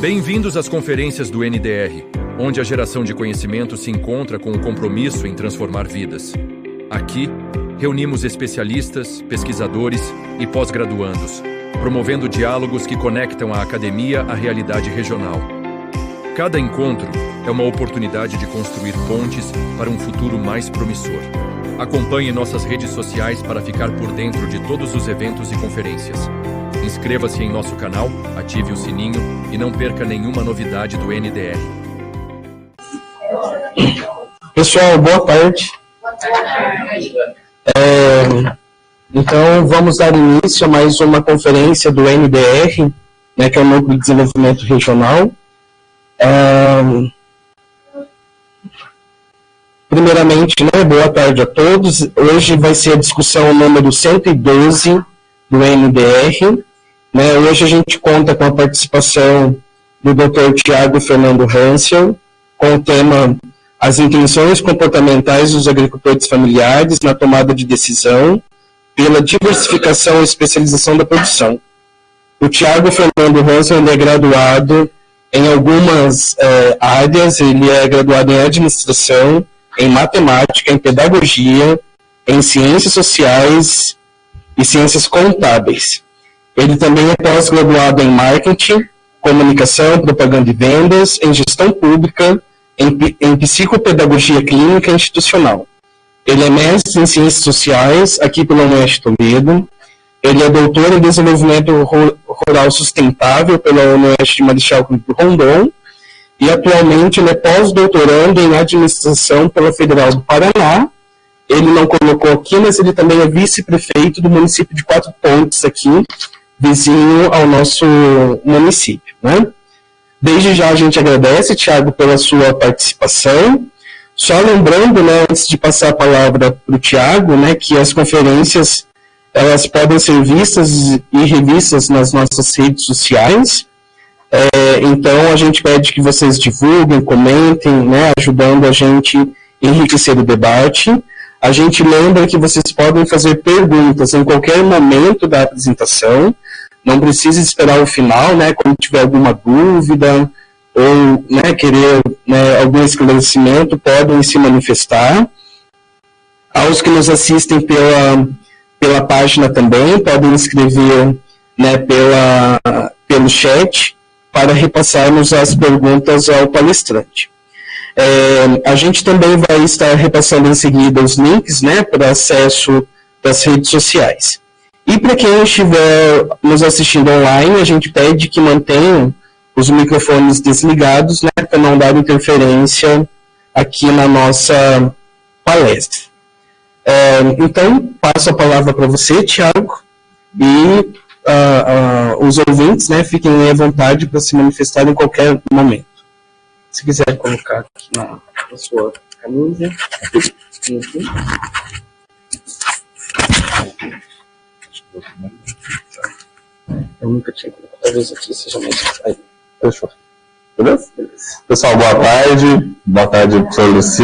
Bem-vindos às conferências do NDR, onde a geração de conhecimento se encontra com o compromisso em transformar vidas. Aqui, reunimos especialistas, pesquisadores e pós-graduandos, promovendo diálogos que conectam a academia à realidade regional. Cada encontro é uma oportunidade de construir pontes para um futuro mais promissor. Acompanhe nossas redes sociais para ficar por dentro de todos os eventos e conferências. Inscreva-se em nosso canal, ative o sininho e não perca nenhuma novidade do NDR. Pessoal, boa tarde. Então, vamos dar início a mais uma conferência do NDR, que é o Núcleo de Desenvolvimento Regional. Primeiramente, boa tarde a todos. Hoje vai ser a discussão número 112 do NDR. Hoje a gente conta com a participação do Dr. Tiago Fernando Hansel, com o tema As intenções comportamentais dos agricultores familiares na tomada de decisão pela diversificação e especialização da produção. O Tiago Fernando Hansel é graduado em algumas áreas, ele é graduado em administração, em matemática, em pedagogia, em ciências sociais e ciências contábeis. Ele também é pós-graduado em marketing, comunicação, propaganda e vendas, em gestão pública, em psicopedagogia clínica institucional. Ele é mestre em ciências sociais, aqui pela Unesp Toledo. Ele é doutor em desenvolvimento rural sustentável pela Unesp de Marechal Cândido Rondon. E atualmente ele é pós-doutorando em administração pela Federal do Paraná. Ele não colocou aqui, mas ele também é vice-prefeito do município de Quatro Pontes aqui, vizinho ao nosso município, Desde já a gente agradece, Tiago, pela sua participação. Só lembrando, antes de passar a palavra para o Tiago, que as conferências elas podem ser vistas e revistas nas nossas redes sociais. Então a gente pede que vocês divulguem, comentem, ajudando a gente a enriquecer o debate. A gente lembra que vocês podem fazer perguntas em qualquer momento da apresentação. Não precisa esperar o final, quando tiver alguma dúvida ou querer algum esclarecimento, podem se manifestar. Aos que nos assistem pela página também, podem escrever pelo chat para repassarmos as perguntas ao palestrante. A gente também vai estar repassando em seguida os links para acesso das redes sociais. E para quem estiver nos assistindo online, a gente pede que mantenham os microfones desligados, para não dar interferência aqui na nossa palestra. Então, passo a palavra para você, Tiago, e os ouvintes fiquem à vontade para se manifestar em qualquer momento. Se quiser colocar aqui na sua camisa. Eu nunca tinha colocado, talvez aqui seja mais. Aí, fechou. Beleza? Pessoal, boa tarde. Boa tarde, professor Luci.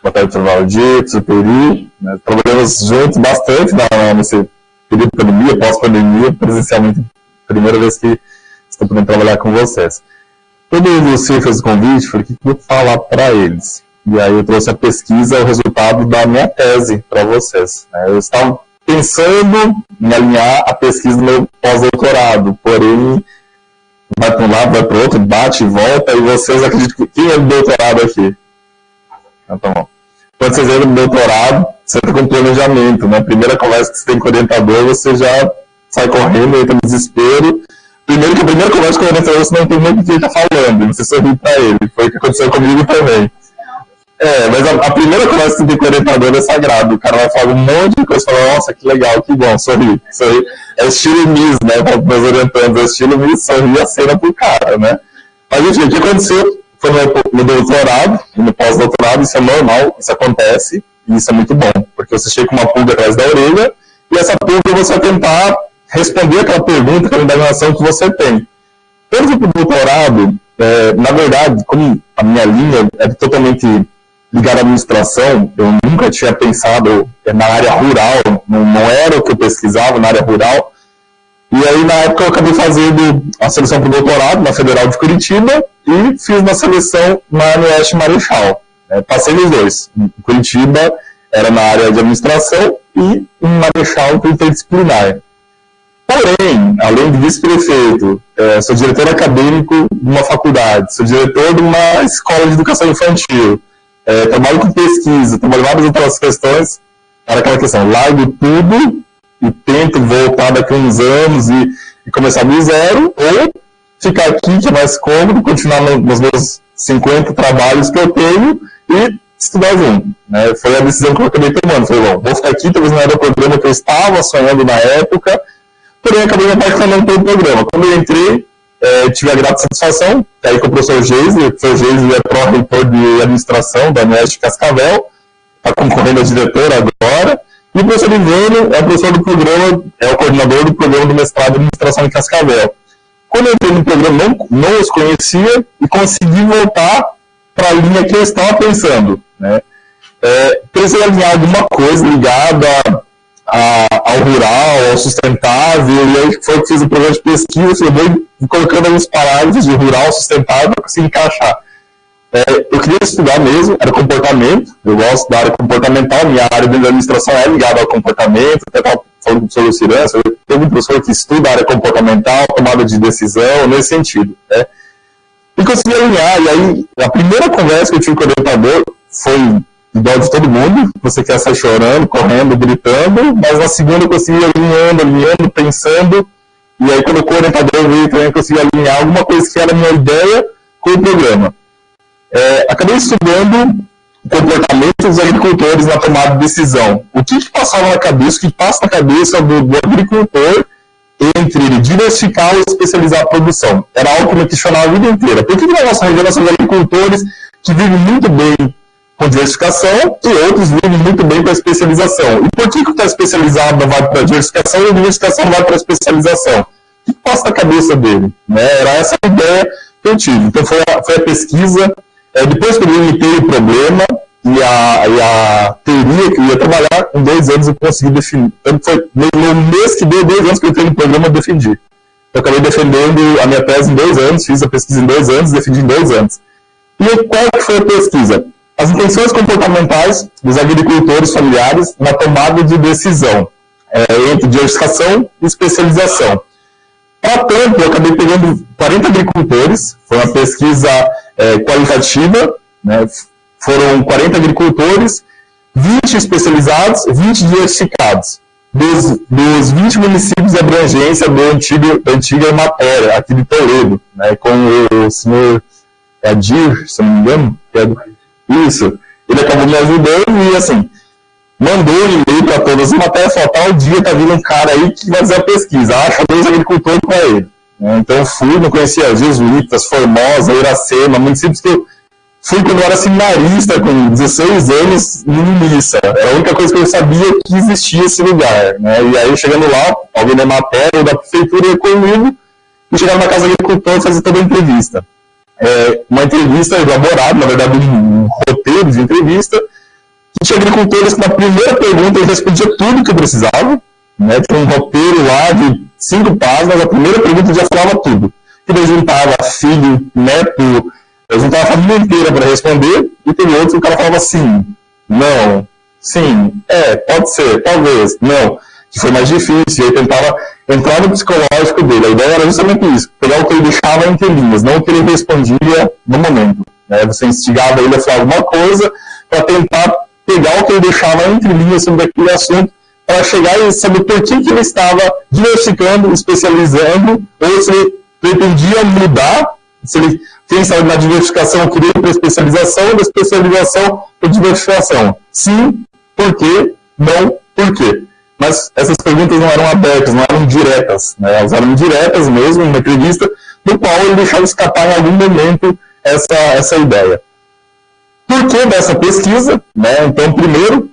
Boa tarde, professor Valdir, professor Peri. Trabalhamos juntos bastante nesse período de pandemia, pós-pandemia, presencialmente, primeira vez que estou podendo trabalhar com vocês. Quando o Luci fez o convite, falei que eu vou falar para eles. E aí eu trouxe a pesquisa, o resultado da minha tese para vocês. Eu estava pensando em alinhar a pesquisa do meu pós-doutorado, porém, vai para um lado, vai para o outro, bate e volta, e vocês acreditam que quem é do doutorado aqui? Então, tá bom. Quando vocês entram no doutorado, você entra com planejamento, Primeira conversa que você tem com o orientador, você já sai correndo, entra no desespero. Primeiro que a primeira conversa com o orientador, você não entende nem o que ele está falando, e você sorri para ele. Foi o que aconteceu comigo também. Mas a primeira conversa que você tem com o orientador é sagrado. O cara vai falar um monte de coisa, fala, nossa, que legal, que bom, sorri. É estilo Miss, para os orientandos, é estilo Miss, sorri a cena pro cara, Mas, gente, o que aconteceu foi no doutorado, e no pós-doutorado, isso é normal, isso acontece, e isso é muito bom, porque você chega com uma pulga atrás da orelha, e essa pulga você vai tentar responder aquela pergunta, aquela indagação que você tem. Quando eu fui para o doutorado, na verdade, como a minha linha é totalmente ligada à administração, eu nunca tinha pensado na área rural, não era o que eu pesquisava na área rural, E aí, na época, eu acabei fazendo a seleção para o doutorado na Federal de Curitiba e fiz uma seleção na Oeste Marechal. Passei nos dois. Em Curitiba era na área de administração e em Marechal foi interdisciplinar. Porém, além de vice-prefeito, sou diretor acadêmico de uma faculdade, sou diretor de uma escola de educação infantil, trabalho com pesquisa, trabalho várias outras questões. Era aquela questão, largo tudo e tento voltar daqui a uns anos e começar do zero, ou ficar aqui, que é mais cômodo, continuar nos meus 50 trabalhos que eu tenho e estudar junto. Né? Foi a decisão que eu acabei tomando. Falei, bom, vou ficar aqui, talvez não era o programa que eu estava sonhando na época, porém acabei me apaixonando pelo programa. Quando eu entrei, tive a grata satisfação, aí com o professor Geisler, o professor Geisler é pró-reitor de administração da Unesp Cascavel, está concorrendo a diretor agora, e o professor Ivânio é o professor do programa, é o coordenador do programa do mestrado de administração em Cascavel. Quando eu entrei no programa, não os conhecia e consegui voltar para a linha que eu estava pensando. Né? Precisei alinhar alguma coisa ligada ao rural, ao sustentável, e aí foi que fiz o programa de pesquisa, eu vou colocando alguns parágrafos de rural sustentável para conseguir encaixar. Eu queria estudar mesmo, era comportamento, eu gosto da área comportamental, minha área de administração é ligada ao comportamento, até estava falando com o professor Lucirança, tem um professor que estuda a área comportamental, tomada de decisão, nesse sentido. Né? E consegui alinhar, e aí a primeira conversa que eu tive com o orientador foi igual de todo mundo, você quer sair chorando, correndo, gritando, mas na segunda eu consegui alinhando, pensando, e aí quando o orientador veio também eu consegui alinhar alguma coisa que era a minha ideia com o programa. Acabei estudando o comportamento dos agricultores na tomada de decisão. O que passava na cabeça, o que passa na cabeça do agricultor entre ele diversificar ou especializar a produção? Era algo que eu me questionava a vida inteira. Por que na nossa região nós temos agricultores que vivem muito bem com diversificação e outros vivem muito bem com a especialização? E por que o que está especializado vai para a diversificação e a diversificação vai para a especialização? O que passa na cabeça dele? Era essa a ideia que eu tive. Então foi a pesquisa. Depois que eu limitei o problema e a teoria que eu ia trabalhar, em 2 anos eu consegui definir. Então foi no mês que deu 2 anos que eu entrei no programa, eu defendi. Eu acabei defendendo a minha tese em 2 anos, fiz a pesquisa em 2 anos, defendi em 2 anos. E qual que foi a pesquisa? As intenções comportamentais dos agricultores familiares na tomada de decisão, entre diversificação e especialização. Para tanto, eu acabei pegando 40 agricultores, foi uma pesquisa qualitativa, né? Foram 40 agricultores, 20 especializados, 20 diversificados, dos 20 municípios de abrangência da antiga Emater, aqui de Toledo, né? Com o senhor Adir, se não me engano, isso, ele acabou me ajudando e assim, mandou um e-mail para todas as matérias, falou, tal dia tá vindo um cara aí que vai fazer a pesquisa, acha 2 agricultores para ele. Então eu fui, não conhecia Jesuítas, Formosa, Iracema, municípios que eu fui quando eu era seminarista, com 16 anos, em missa. Era a única coisa que eu sabia que existia esse lugar. Né? E aí chegando lá, alguém da matéria ou da prefeitura ia comigo, e chegava na casa do agricultor e fazia toda a entrevista. Uma entrevista elaborada, na verdade um roteiro de entrevista, que tinha agricultores que na primeira pergunta ele respondia tudo que eu precisava, né? Tinha um roteiro lá de 5 páginas, a primeira pergunta já falava tudo. Que ele juntava filho, neto, eu juntava a família inteira para responder, e teve outros que o cara falava sim, não, sim, pode ser, talvez, não, que foi mais difícil, e aí tentava entrar no psicológico dele. A ideia era justamente isso, pegar o que ele deixava entre linhas, não o que ele respondia no momento. Né? Você instigava ele a falar alguma coisa para tentar pegar o que ele deixava entre linhas sobre aquele assunto, para chegar e saber por que ele estava diversificando, especializando, ou se ele pretendia mudar, se ele, quem sabe na diversificação queria ir para a especialização, da especialização para a diversificação. Sim, por quê? Não, por quê? Mas essas perguntas não eram abertas, não eram diretas, né? Elas eram indiretas mesmo, uma entrevista, no qual ele deixava escapar em algum momento essa ideia. Por que dessa pesquisa? Né? Então, primeiro,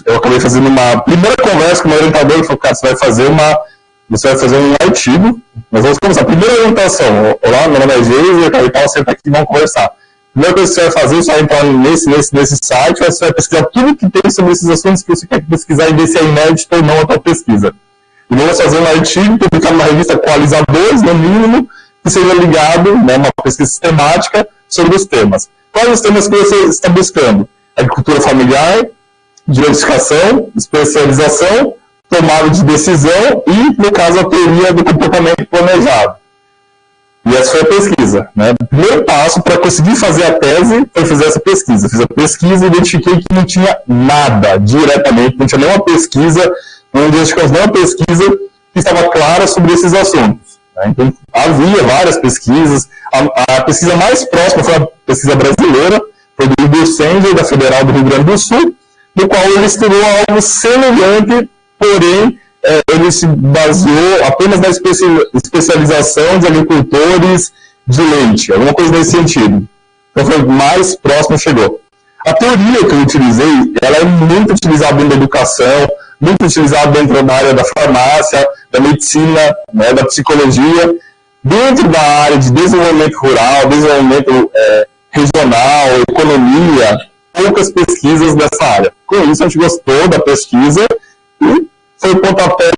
eu acabei fazendo uma primeira conversa com o meu orientador, ele falou, cara, você vai fazer um artigo, nós vamos começar. Primeira orientação, olá, meu nome é Geisler, e tal, senta aqui e vamos conversar. Primeira coisa que você vai fazer, você vai entrar nesse site, você vai pesquisar tudo que tem sobre esses assuntos que você quer pesquisar e ver se é inédito ou não a tua pesquisa. E vamos fazer um artigo publicado na revista Coalizadores, no mínimo, que seja ligado, né, uma pesquisa sistemática sobre os temas. Quais os temas que você está buscando? Agricultura familiar, diversificação, especialização, tomada de decisão e, no caso, a teoria do comportamento planejado. E essa foi a pesquisa. Né? O primeiro passo para conseguir fazer a tese foi fazer essa pesquisa. Fiz a pesquisa e identifiquei que não tinha nada diretamente, não tinha nenhuma pesquisa, não identificamos nenhuma pesquisa que estava clara sobre esses assuntos. Né? Então, havia várias pesquisas. A pesquisa mais próxima foi a pesquisa brasileira, foi do Igor Sender, da Federal do Rio Grande do Sul, no qual ele estudou algo semelhante, porém, ele se baseou apenas na especialização de agricultores de leite, alguma coisa nesse sentido. Então, foi mais próximo chegou. A teoria que eu utilizei, ela é muito utilizada dentro da educação, muito utilizada dentro da área da farmácia, da medicina, né, da psicologia, dentro da área de desenvolvimento rural, desenvolvimento regional, economia, poucas pesquisas dessa área. Com isso, a gente gostou da pesquisa e foi o pontapé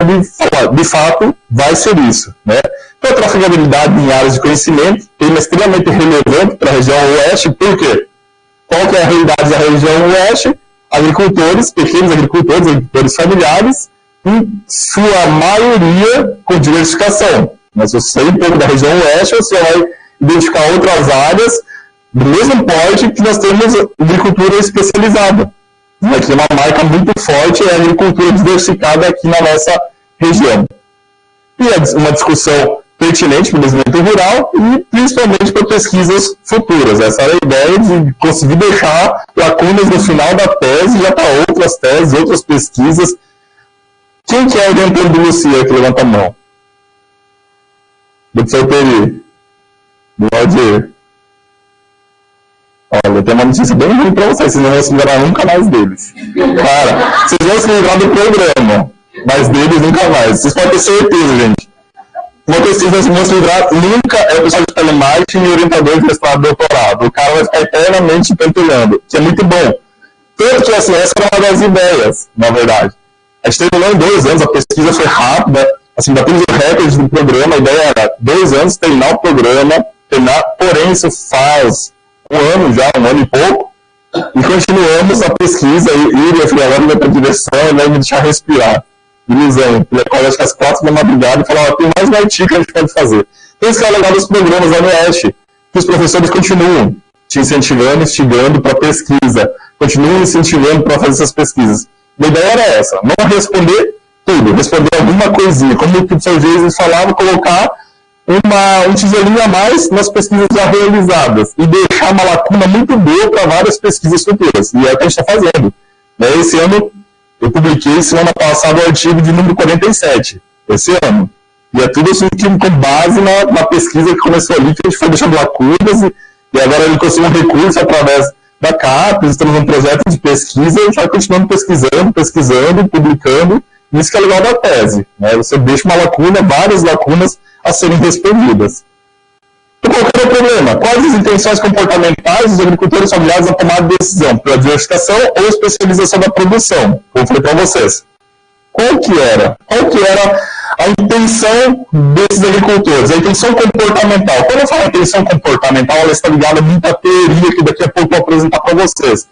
de fato, vai ser isso. Né? Então, a trafegabilidade em áreas de conhecimento, tema extremamente relevante para a região oeste, por quê? Qual que é a realidade da região oeste? Agricultores, pequenos agricultores familiares, em sua maioria com diversificação. Mas se você sair um pouco da região oeste, você vai identificar outras áreas do mesmo porte que nós temos agricultura especializada. Aqui uma marca muito forte é a agricultura diversificada aqui na nossa região. E é uma discussão pertinente para o desenvolvimento rural e principalmente para pesquisas futuras. Essa era a ideia de conseguir deixar lacunas no final da tese, já para outras teses, outras pesquisas. Quem que é o orientador do Lucia que levanta a mão? Do professor Peri. Do Aldir. Olha, eu tenho uma notícia bem ruim para vocês não vão se lembrar nunca mais deles. Cara, vocês vão se lembrar do programa, mas deles nunca mais. Vocês podem ter certeza, gente. Uma coisa que vocês vão se lembrar nunca é o pessoal de telemarketing e orientador de mestrado e doutorado. O cara vai ficar eternamente pentelhando, que é muito bom. Tanto que, assim, essa era uma das ideias, na verdade. A gente terminou em 2 anos, a pesquisa foi rápida, assim, batemos o recorde do programa, a ideia era 2 anos, terminar o programa, porém isso faz 1 ano já, 1 ano e pouco, e continuamos a pesquisa, e eu falei, agora vai para a direção, e vai me deixar respirar. Ilusão. Ele acorda acho que às 4 da madrugada e fala, tem mais um artigo que a gente pode fazer. Então isso é legal dos programas lá no Oeste, que os professores continuam te incentivando, instigando para pesquisa, continuam incentivando para fazer essas pesquisas. A ideia era essa, não responder tudo, responder alguma coisinha, como o professor Jesus falava, colocar um tijolinho a mais nas pesquisas já realizadas e deixar uma lacuna muito boa para várias pesquisas futuras. E é o que a gente está fazendo. Né? Esse ano, eu publiquei, semana passada, o artigo de número 47, esse ano. E é tudo assim com base na pesquisa que começou ali, que a gente foi deixando lacunas, e agora ele conseguiu um recurso através da CAPES, estamos num projeto de pesquisa, e a gente vai continuando pesquisando, publicando. Isso que é legal da tese. Né? Você deixa uma lacuna, várias lacunas a serem respondidas. Então, qual que é o problema? Quais as intenções comportamentais dos agricultores familiares na tomada de decisão? Pela diversificação ou especialização da produção? Como eu falei para vocês. Qual que era a intenção desses agricultores? A intenção comportamental. Quando eu falo intenção comportamental, ela está ligada muito à teoria que daqui a pouco eu vou apresentar para vocês.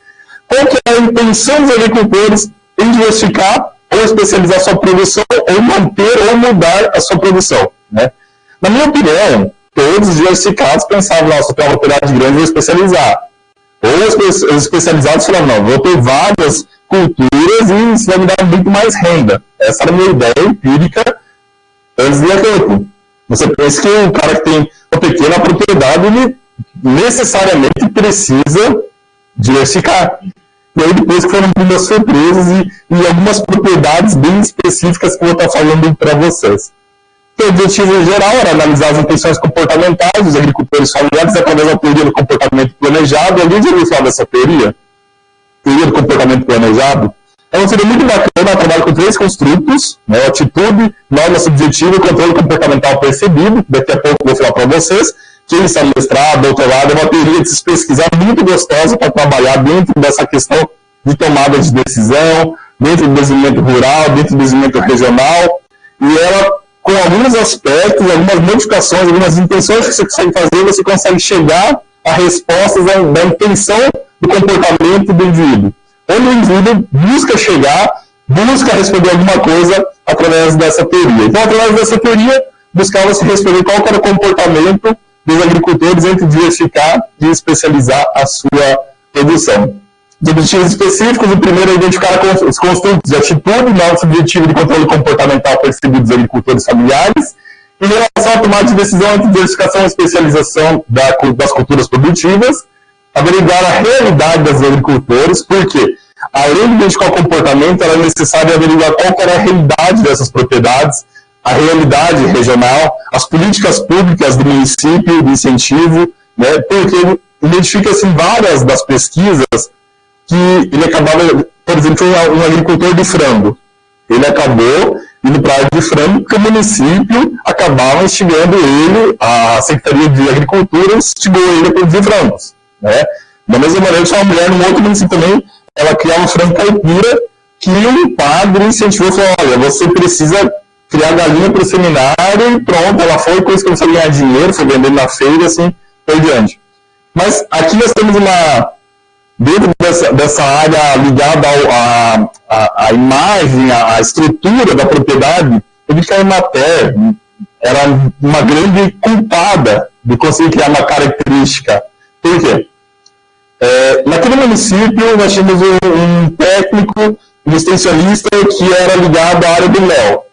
Qual que é a intenção dos agricultores em diversificar ou especializar sua produção, ou manter ou mudar a sua produção? Né? Na minha opinião, todos os diversificados pensavam, nossa, eu tenho uma propriedade grande, vou especializar. Ou os especializados falavam, não, vou ter várias culturas e isso vai me dar muito mais renda. Essa era a minha ideia empírica antes de ir a campo. Você pensa que o cara que tem uma pequena propriedade, ele necessariamente precisa diversificar. E aí depois que foram algumas surpresas e algumas propriedades bem específicas que eu vou estar falando para vocês. O objetivo geral era analisar as intenções comportamentais dos agricultores familiares através da teoria do comportamento planejado. Alguém já ouviu falar dessa teoria? Teoria do comportamento planejado? É uma teoria muito bacana, ela trabalha com 3 construtos, né? Atitude, norma subjetiva e controle comportamental percebido. Daqui a pouco eu vou falar para vocês. Quem está no mestrado, doutorado, é uma teoria de se pesquisar muito gostosa para trabalhar dentro dessa questão de tomada de decisão, dentro do desenvolvimento rural, dentro do desenvolvimento regional. e ela, com alguns aspectos, algumas modificações, algumas intenções que você consegue fazer, você consegue chegar a respostas da intenção do comportamento do indivíduo. Onde o indivíduo busca responder alguma coisa através dessa teoria. Então, através dessa teoria, buscava-se responder qual era o comportamento dos agricultores entre diversificar e especializar a sua produção. Os objetivos específicos, o primeiro é identificar os construtos de atitude, nosso objetivo de controle comportamental percebido dos agricultores familiares, em relação à tomada de decisão entre diversificação e especialização das culturas produtivas, averiguar a realidade dos agricultores, porque, além de identificar o comportamento, era necessário averiguar qual era a realidade dessas propriedades, a realidade regional, as políticas públicas do município, de incentivo, né, porque identifica-se em várias das pesquisas que ele acabava, por exemplo, um agricultor de frango. Ele acabou indo para a área de frango porque o município acabava instigando ele, a Secretaria de Agricultura instigou ele a produzir frangos. Né? Da mesma maneira, tinha uma mulher num outro município também, ela criava um frango caipira, que um padre incentivou e falou, olha, você precisa criar galinha para o seminário, e pronto, ela foi, depois começou a ganhar dinheiro, foi vendendo na feira, assim, por diante. Mas aqui nós temos dentro dessa área ligada à imagem, à estrutura da propriedade, eu vi que a Emater era uma grande culpada de conseguir criar uma característica. Por quê? Naquele município, nós tínhamos um técnico, um extensionista que era ligado à área do mel.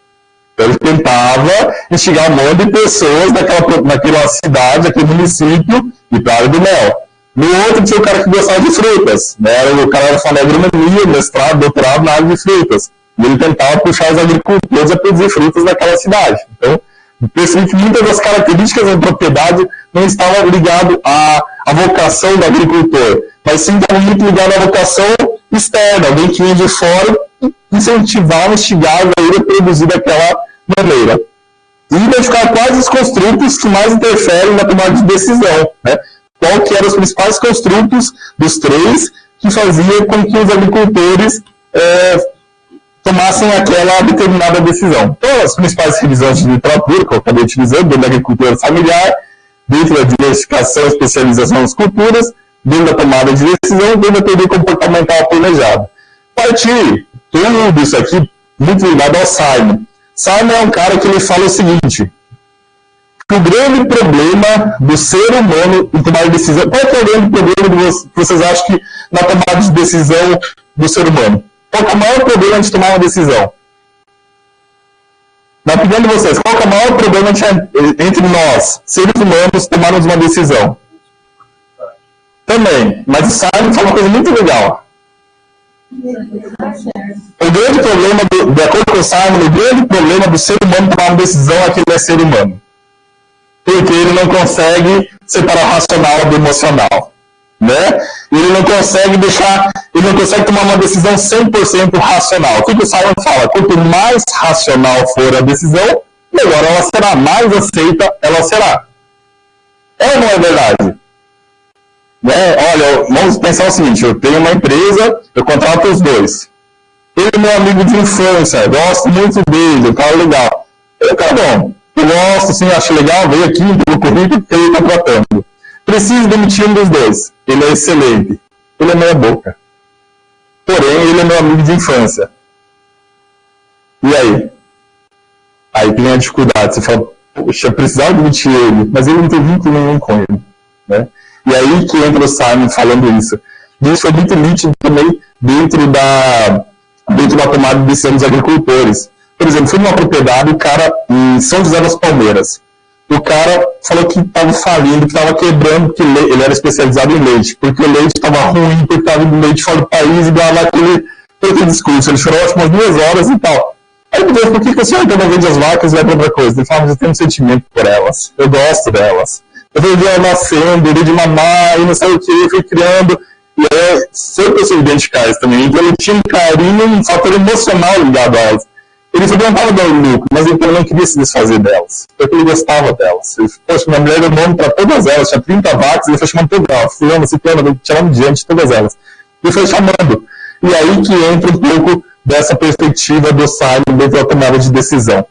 Então, ele tentava instigar um monte de pessoas naquela cidade, naquele município, e para a área do mel. No outro tinha o cara que gostava de frutas, né? O cara era formado em agronomia, mestrado, doutorado na área de frutas. E ele tentava puxar os agricultores a produzir frutas naquela cidade. Então, percebi que muitas das características da propriedade não estavam ligadas à vocação do agricultor, mas sim estavam muito ligadas à vocação externa, alguém que vinha de fora incentivava, instigava ele a produzir daquela maneira. E identificar quais os construtos que mais interferem na tomada de decisão, né? Qual que eram os principais construtos dos três que faziam com que os agricultores tomassem aquela determinada decisão. Então, as principais revisões de literatura que eu acabei utilizando, dentro da agricultura familiar, dentro da diversificação e especialização das culturas, dentro da tomada de decisão, dentro da teoria comportamental planejada. Partir tudo isso aqui muito ligado ao Simon. Simon é um cara que ele fala o seguinte, que o grande problema do ser humano em tomar decisão... Qual é o grande problema que vocês acham que na tomada de decisão do ser humano? Qual é o maior problema de tomar uma decisão? Na opinião de vocês, qual é o maior problema entre nós, seres humanos, tomarmos uma decisão? Também, mas o Simon fala uma coisa muito legal. O grande problema, de acordo com o Simon, o grande problema do ser humano tomar uma decisão é que ele é ser humano. Porque ele não consegue separar o racional do emocional, né? Ele não consegue tomar uma decisão 100% racional. O que o Simon fala? Quanto mais racional for a decisão, melhor ela será, mais aceita ela será. É ou não é verdade? Né? Olha, vamos pensar o seguinte, eu tenho uma empresa, eu contrato os dois. Ele é meu amigo de infância, gosto muito dele, um cara legal. Ele é um cara bom. Eu gosto, assim, acho legal, veio aqui pelo currículo que ele está tratando. Preciso demitir um dos dois. Ele é excelente. Ele é meia boca. Porém, ele é meu amigo de infância. E aí? Aí tem a dificuldade. Você fala, poxa, precisava demitir ele, mas ele não tem vínculo nenhum com ele. Né? E aí que entra o Simon falando isso. Isso foi muito nítido também dentro da tomada de decisão dos agricultores. Por exemplo, fui numa propriedade, o cara em São José das Palmeiras. O cara falou que estava falindo, que estava quebrando, porque ele era especializado em leite, porque o leite estava ruim, porque estava indo leite fora do país, e blá blá, aquele discurso. Ele chorou umas 2 horas e tal. Aí ele falou, por que o senhor ainda não vende as vacas e vai para outra coisa? Ele falou, mas eu tenho um sentimento por elas, eu gosto delas. Eu vejo ela nascendo, eu vejo de mamar, e não sei o que, eu fui criando. E aí, sempre eu identificar isso também. Então ele tinha um carinho, um fator emocional ligado a elas. Ele não estava dando lucro, mas ele também não queria se desfazer delas, porque ele gostava delas. Ele falou, poxa, minha mulher deu nome para todas elas, tinha 30 vacas, ele foi chamando todas elas, fulano, ciclano, chamando diante de todas elas. Ele foi chamando. E aí que entra um pouco dessa perspectiva do Simon dentro da tomada de decisão.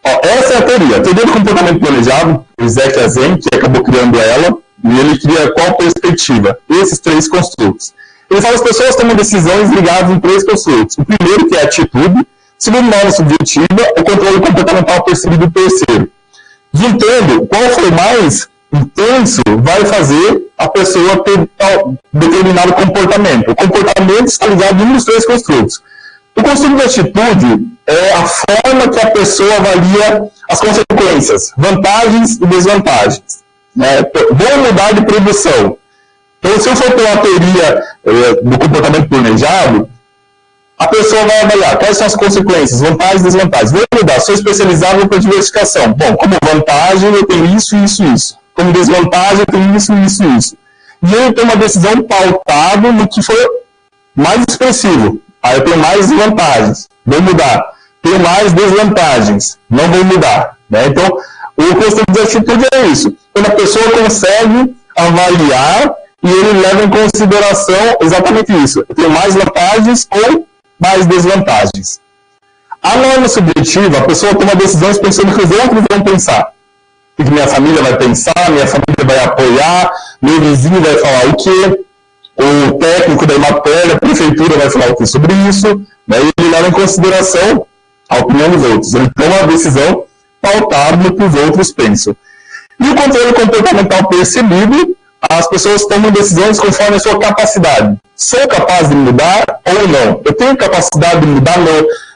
Essa é a teoria. A teoria do comportamento planejado, o Isaac Azen, que acabou criando ela, e ele cria qual perspectiva? Esses 3 construtos. Ele fala que as pessoas tomam decisões ligadas em 3 construtos. O primeiro, que é a atitude. O segundo, norma subjetiva. O controle comportamental percebido. O terceiro. Juntando, qual for mais intenso vai fazer a pessoa ter determinado comportamento. O comportamento está ligado em um dos 3 construtos. O construto da atitude é a forma que a pessoa avalia as consequências, vantagens e desvantagens. Né? Vou mudar de produção. Então, se eu for ter uma teoria do comportamento planejado, a pessoa vai avaliar quais são as consequências, vantagens e desvantagens. Vou mudar, sou especializado em diversificação. Bom, como vantagem eu tenho isso, isso, isso. Como desvantagem eu tenho isso, isso, isso. E eu tenho uma decisão pautada no que for mais expressivo. Aí eu tenho mais vantagens, vou mudar. Tenho mais desvantagens, não vou mudar. Né? Então, o construto de atitude é isso. Quando a pessoa consegue avaliar e ele leva em consideração exatamente isso. Eu tenho mais vantagens ou mais desvantagens. A norma subjetiva, a pessoa toma decisões pensando no que os outros vão pensar. O que minha família vai pensar, minha família vai apoiar, meu vizinho vai falar o quê, o técnico da matéria, a prefeitura vai falar o quê sobre isso, né? E ele leva em consideração a opinião dos outros. Ele toma uma decisão pautada no que os outros pensam. E o controle comportamental percebido, as pessoas tomam decisões conforme a sua capacidade. Sou capaz de mudar ou não? Eu tenho capacidade de mudar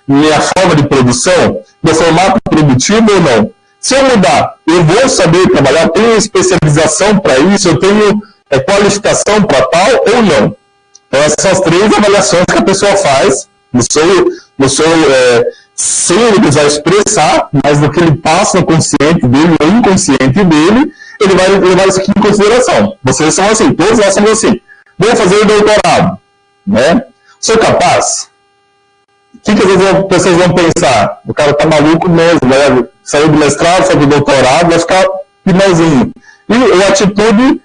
minha forma de produção, meu formato produtivo ou não? Se eu mudar, eu vou saber trabalhar, eu tenho especialização para isso, eu tenho qualificação para tal ou não? Então, essas são as 3 avaliações que a pessoa faz sem ele precisar expressar, mas no que ele passa no consciente dele, no inconsciente dele, ele vai levar isso aqui em consideração. Vocês são assim, todos nós somos assim. Vou fazer doutorado, né? Sou capaz? O que às vezes as pessoas vão pensar? O cara tá maluco mesmo, né? Saiu do mestrado, saiu do doutorado, vai ficar finalzinho. E a atitude,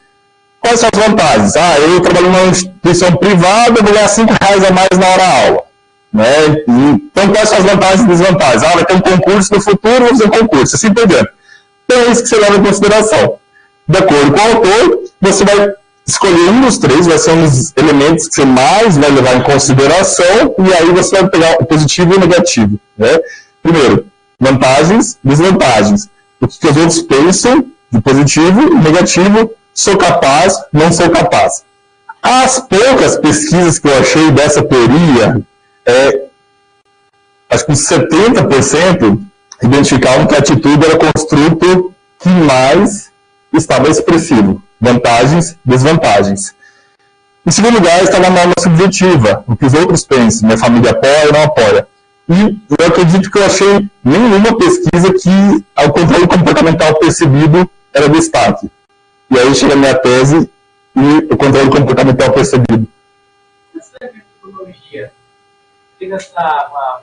quais são as vantagens? Eu trabalho numa instituição privada, vou ganhar R$5 a mais na hora-aula. Né? Então, quais são as vantagens e desvantagens? Vai ter um concurso no futuro, vou fazer um concurso, assim por diante. Então, é isso que você leva em consideração. De acordo com o autor, você vai escolher um dos 3, vai ser um dos elementos que você mais vai levar em consideração, e aí você vai pegar o positivo e o negativo. Né? Primeiro, vantagens, desvantagens. O que os outros pensam de positivo e negativo, sou capaz, não sou capaz. As poucas pesquisas que eu achei dessa teoria, acho que 70% identificavam que a atitude era o construto que mais estava expressivo. Vantagens, desvantagens. Em segundo lugar, estava a norma subjetiva, o que os outros pensam, minha família apoia ou não apoia. E eu acredito que eu achei nenhuma pesquisa que o controle comportamental percebido era destaque. E aí chega a minha tese e o controle comportamental percebido. Essa metodologia chega a uma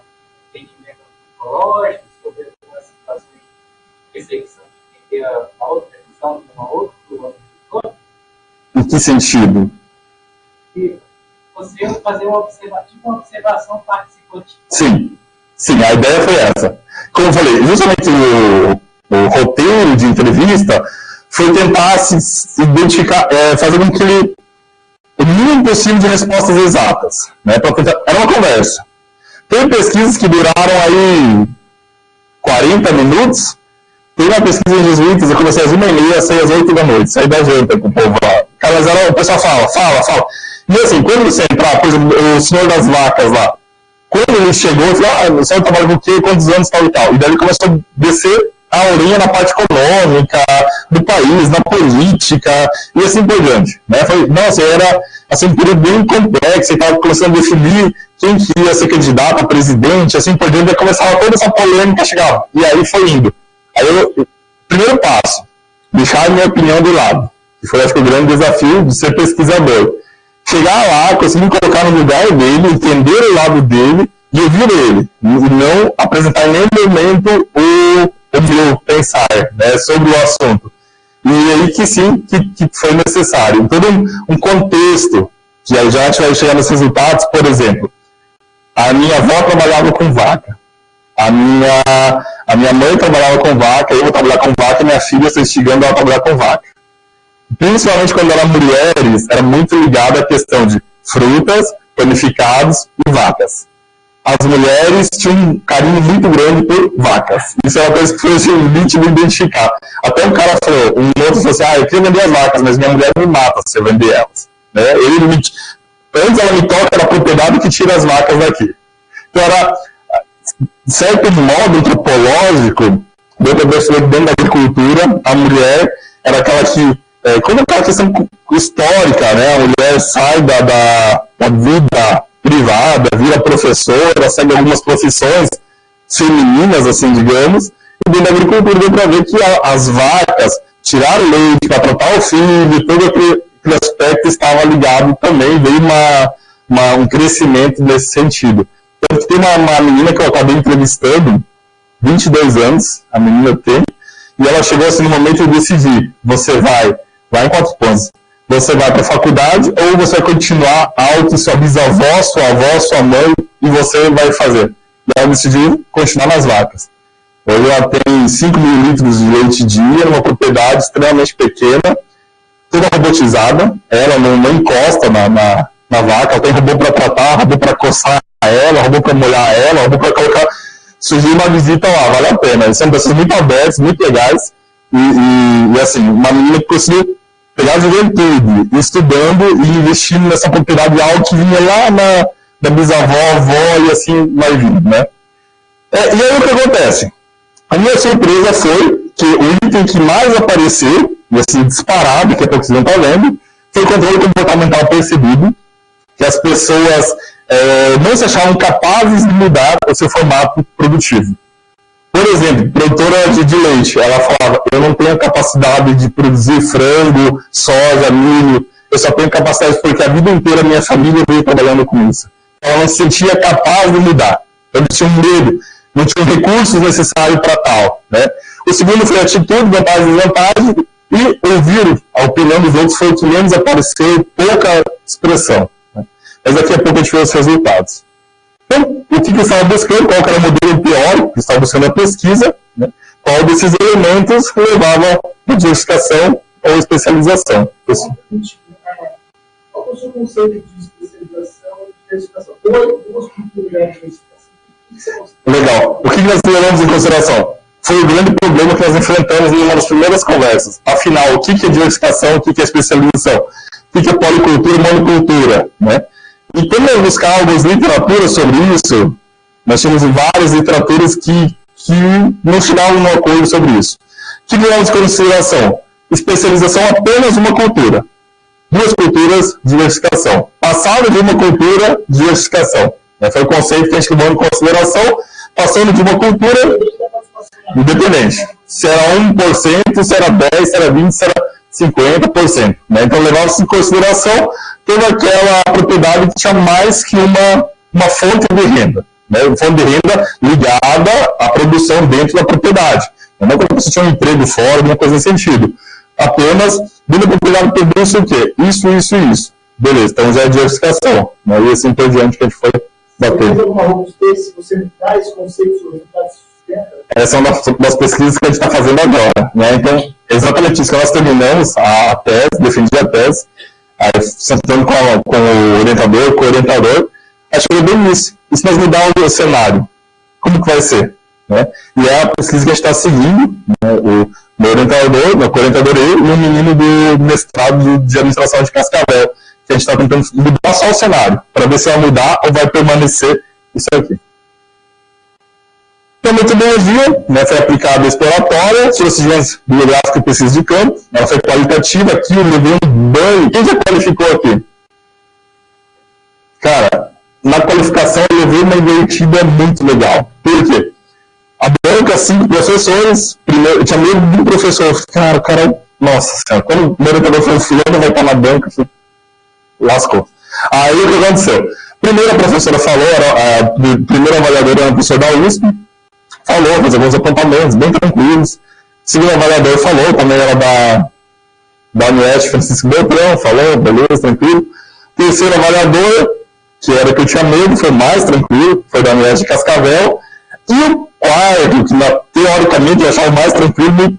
entendimento psicológico sobre algumas situações de perseguição, de ter uma outra visão de uma outra. Em que sentido? Você fazer uma observação participativa. Sim, a ideia foi essa. Como eu falei, justamente o roteiro de entrevista foi tentar se identificar, fazer com que ele, o mínimo possível de respostas exatas. Né, era uma conversa. Tem pesquisas que duraram aí 40 minutos. Tem uma pesquisa em jesuítas, eu comecei às 1h30, saí às 8 da noite, saí da janta com o povo lá. O pessoal fala. E assim, quando você entrar, por exemplo, o senhor das vacas lá, quando ele chegou, eu falei, o senhor trabalha com o quê, quantos anos, tal e tal. E daí ele começou a descer a orelha na parte econômica do país, na política, e assim por diante. Né? Foi, nossa, era assim, um período bem complexo, e estava começando a definir quem que ia ser candidato a presidente, assim por diante, e começava toda essa polêmica, chegava. E aí foi indo. Aí primeiro passo, deixar a minha opinião de lado, que foi, acho que, o grande desafio de ser pesquisador. Chegar lá, conseguir colocar no lugar dele, entender o lado dele e ouvir ele, e não apresentar em nenhum momento o meu pensar, né, sobre o assunto. E aí que sim, que foi necessário. Todo um contexto, que aí já a gente vai chegar nos resultados. Por exemplo, a minha avó trabalhava com vaca. A A minha mãe trabalhava com vaca, eu vou trabalhar com vaca, e minha filha está instigando ela a trabalhar com vaca. Principalmente quando eram mulheres, era muito ligado à questão de frutas, panificados e vacas. As mulheres tinham um carinho muito grande por vacas. Isso é uma coisa que foi assim, nítido identificar. Até um cara falou, um outro falou assim, eu queria vender as vacas, mas minha mulher me mata se eu vender elas. Né? Antes ela me toca da propriedade que tira as vacas daqui. Então era, de certo modo antropológico, dentro da agricultura, a mulher era aquela que, quando aquela questão histórica, né, a mulher sai da vida privada, vira professora, segue algumas profissões femininas, assim, digamos, e dentro da agricultura deu para ver que as vacas tiraram leite para tratar o filho, todo aquele aspecto estava ligado também, veio um crescimento nesse sentido. Então, tem uma menina que eu acabei entrevistando, 22 anos, a menina tem, e ela chegou assim no momento de decidir, você vai em Quatro Pontos, você vai para a faculdade ou você vai continuar alto, sua bisavó, sua avó, sua mãe, e você vai fazer. E ela decidiu continuar nas vacas. Hoje ela tem 5 mil litros de leite dia, numa propriedade extremamente pequena, toda robotizada, ela não encosta na vaca, ela tem robô para tratar, robô para coçar ela, robô para molhar ela, robô para colocar. Surgiu uma visita lá, vale a pena. Eles são pessoas muito abertas, muito legais, e assim, uma menina que conseguiu pegar a juventude, estudando e investindo nessa propriedade algo que vinha lá da bisavó, avó, e assim vai vindo, né? E aí o que acontece? A minha surpresa foi que o item que mais apareceu, e assim, disparado, que é o que vocês não estão vendo, foi o controle comportamental percebido, que as pessoas não se achavam capazes de mudar o seu formato produtivo. Por exemplo, produtora de leite, ela falava, eu não tenho capacidade de produzir frango, soja, milho, eu só tenho capacidade porque a vida inteira minha família veio trabalhando com isso. Ela não se sentia capaz de mudar. Eles tinham medo, não tinham recursos necessários para tal. Né? O segundo foi atitude, vantagem e desvantagem, e ouvir a opinião dos outros foi o que menos apareceu, pouca expressão. Né? Mas daqui a pouco a gente vê os resultados. Então, o que eu estava buscando, qual era o modelo teórico que estava buscando a pesquisa, né? Qual desses elementos levava a diversificação ou especialização. Qual é o seu conceito de especialização e diversificação? Duas culturas de diversificação. Legal. O que nós levamos em consideração? Foi o grande problema que nós enfrentamos em uma das primeiras conversas. Afinal, o que é diversificação, o que é especialização? O que é policultura e monocultura? Né? E quando nós buscamos algumas literaturas sobre isso, nós tínhamos várias literaturas que não chegavam a um acordo sobre isso. O que levamos em consideração? Especialização apenas uma cultura. Duas culturas, diversificação. Passado de uma cultura, diversificação. Foi o conceito que a gente levou em consideração, passando de uma cultura independente. Se era 1%, se era 10%, se era 20%, se era 50%. Né? Então levava-se em consideração toda aquela propriedade que tinha mais que uma fonte de renda. Né? Uma fonte de renda ligada à produção dentro da propriedade. Não que a pessoa tinha um emprego fora, alguma coisa nesse sentido. Apenas, dentro da propriedade, produz o quê? Isso, isso e isso. Beleza, então já é diversificação. Né? E assim por diante que a gente foi bater. Você alguma robustez, se você dá esse conceito sobre resultados sustenta? Essa é uma das pesquisas que a gente está fazendo agora. Né? Então, exatamente isso que nós terminamos a tese, defendi a tese, aí, sentando com o orientador, com o orientador, acho que é bem isso. E se nós mudarmos o cenário, como que vai ser? Né? E é a pesquisa que a gente está seguindo, né? O meu orientador, meu co-orientador e um menino do mestrado de administração de Cascavel, que a gente está tentando mudar só o cenário, para ver se vai mudar ou vai permanecer isso aqui. Então, a metodologia, né, foi aplicada a exploratória, procedimentos bibliográficos e pesquisa de campo, ela foi qualitativa, aqui eu levei um banho. Quem já qualificou aqui? Cara, na qualificação eu levei uma invertida muito legal. Por quê? A banca, 5 professores, primeiro, eu tinha medo de um professor, cara, nossa senhora, quando o meu orientador falou, fulano vai estar na banca, eu falei, lascou. Aí o que aconteceu? Primeiro a professora falou, a primeira avaliadora era a professora da USP, falou, fez alguns apontamentos bem tranquilos. O segundo avaliador falou, também era da Unieste, Francisco Beltrão, falou, beleza, tranquilo. O terceiro avaliador, que era que eu tinha medo, foi mais tranquilo, foi da Unieste de Cascavel. E o quarto, que teoricamente eu achava mais tranquilo,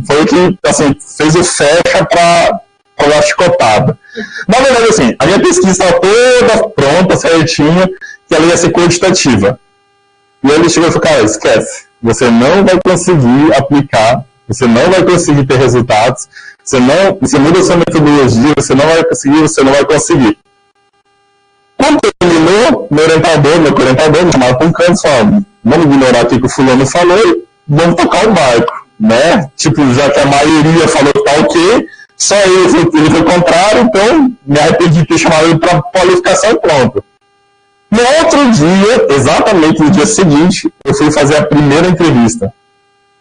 foi o que assim, fez o fecha para a chicotada. Na verdade, assim, a minha pesquisa estava toda pronta, certinha, que ela ia ser quantitativa. E aí ele chegou e falou, cara, esquece, você não vai conseguir aplicar, você não vai conseguir ter resultados, você muda a sua metodologia, você não vai conseguir. Quando terminou, meu orientador me chamava para um canto e falava, vamos ignorar o que o fulano falou e vamos tocar o barco, né? Tipo, já que a maioria falou que tá ok, só ele foi contrário, então me arrependi de ter chamado ele para qualificação e pronto. No outro dia, exatamente no dia seguinte, eu fui fazer a primeira entrevista.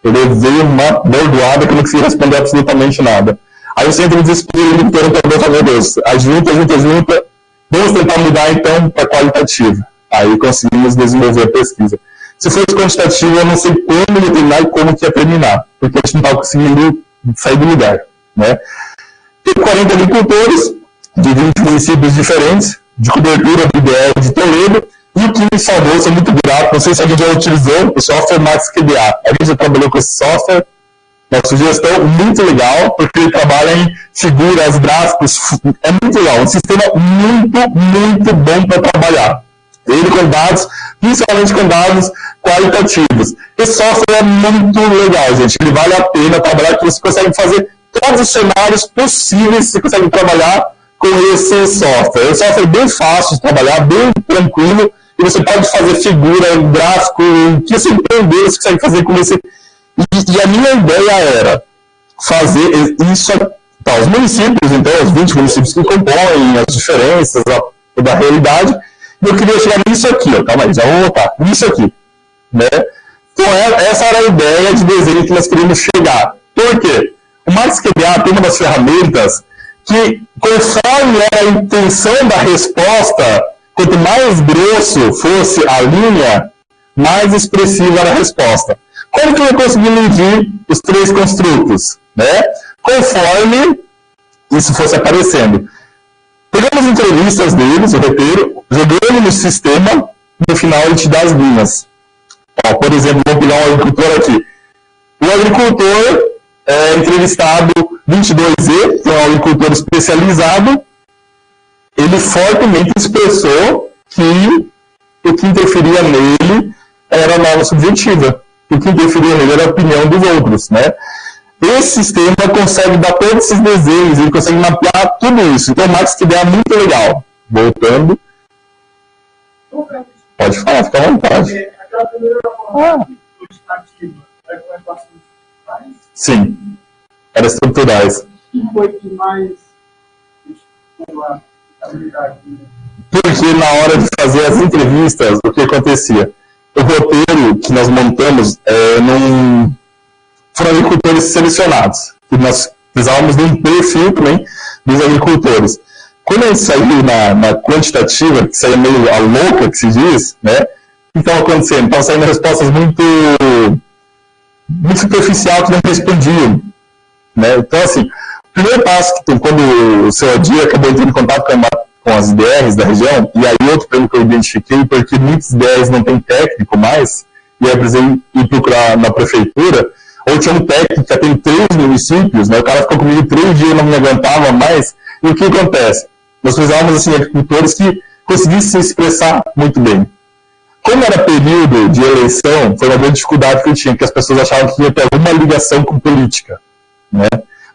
Eu levei uma bordoada que eu não consegui responder absolutamente nada. Aí eu sempre me desespero e me pergunto, meu Deus, junta, vamos tentar mudar então para qualitativa. Aí conseguimos desenvolver a pesquisa. Se fosse quantitativa, eu não sei como ia terminar e como que ia terminar, porque a gente não estava conseguindo sair do lugar, né? Tem 40 agricultores de 20 municípios diferentes, de cobertura do IDR de Toledo, e o que me salvou, sou muito grato, não sei se alguém já utilizou, o software MaxQDA. A gente já trabalhou com esse software, uma sugestão muito legal, porque ele trabalha em figuras, gráficos, é muito legal, um sistema muito bom para trabalhar. Ele com dados, principalmente com dados qualitativos. Esse software é muito legal, gente, ele vale a pena trabalhar, que você consegue fazer todos os cenários possíveis, você consegue trabalhar com esse software. É um software bem fácil de trabalhar, bem tranquilo, e você pode fazer figura, gráfico, o que você entender, você consegue fazer com esse. E a minha ideia era fazer isso para os municípios, então, os 20 municípios que compõem, as diferenças, toda a realidade, e eu queria chegar nisso aqui, ó, calma aí, já vou voltar, nisso aqui, né? Então, essa era a ideia de desenho que nós queríamos chegar. Por quê? O MaxQDA tem uma das ferramentas que, conforme era a intenção da resposta, quanto mais grosso fosse a linha, mais expressiva era a resposta. Como que eu consegui medir os 3 construtos? Né? Conforme isso fosse aparecendo. Pegamos entrevistas deles, o roteiro, jogamos no sistema, no final ele te dá as linhas. Ó, por exemplo, vou pegar um agricultor aqui. O agricultor é entrevistado 22E, que é um agricultor especializado, ele fortemente expressou que o que interferia nele era a norma subjetiva. O que interferia nele era a opinião dos outros, né? Esse sistema consegue dar todos esses desenhos, ele consegue mapear tudo isso. Então, o MaxQDA é muito legal. Voltando. Pode falar, fica à vontade. Aquela primeira forma quantitativa, sim. Era estruturais. que foi que mais a habilidade? Porque na hora de fazer as entrevistas, o que acontecia? O roteiro que nós montamos foram agricultores selecionados. E nós precisávamos de um perfil também dos agricultores. Quando a gente saiu na quantitativa, que saía meio a louca, que se diz, né? O que estava acontecendo? Estavam saindo respostas muito superficiais que não respondiam. Né? Então, assim, o primeiro passo, quando o seu Adir acabou entrando em contato com as IDRs da região, e aí outro prêmio que eu identifiquei, porque muitos IDRs não tem técnico mais, e eu precisei ir procurar na prefeitura, ou tinha um técnico que tem 3 municípios, né? O cara ficou comigo 3 dias, não me aguentava mais, e o que acontece? Nós precisávamos, assim, agricultores que conseguissem se expressar muito bem. Como era período de eleição, foi uma grande dificuldade que eu tinha, que as pessoas achavam que ia ter alguma ligação com política. Né?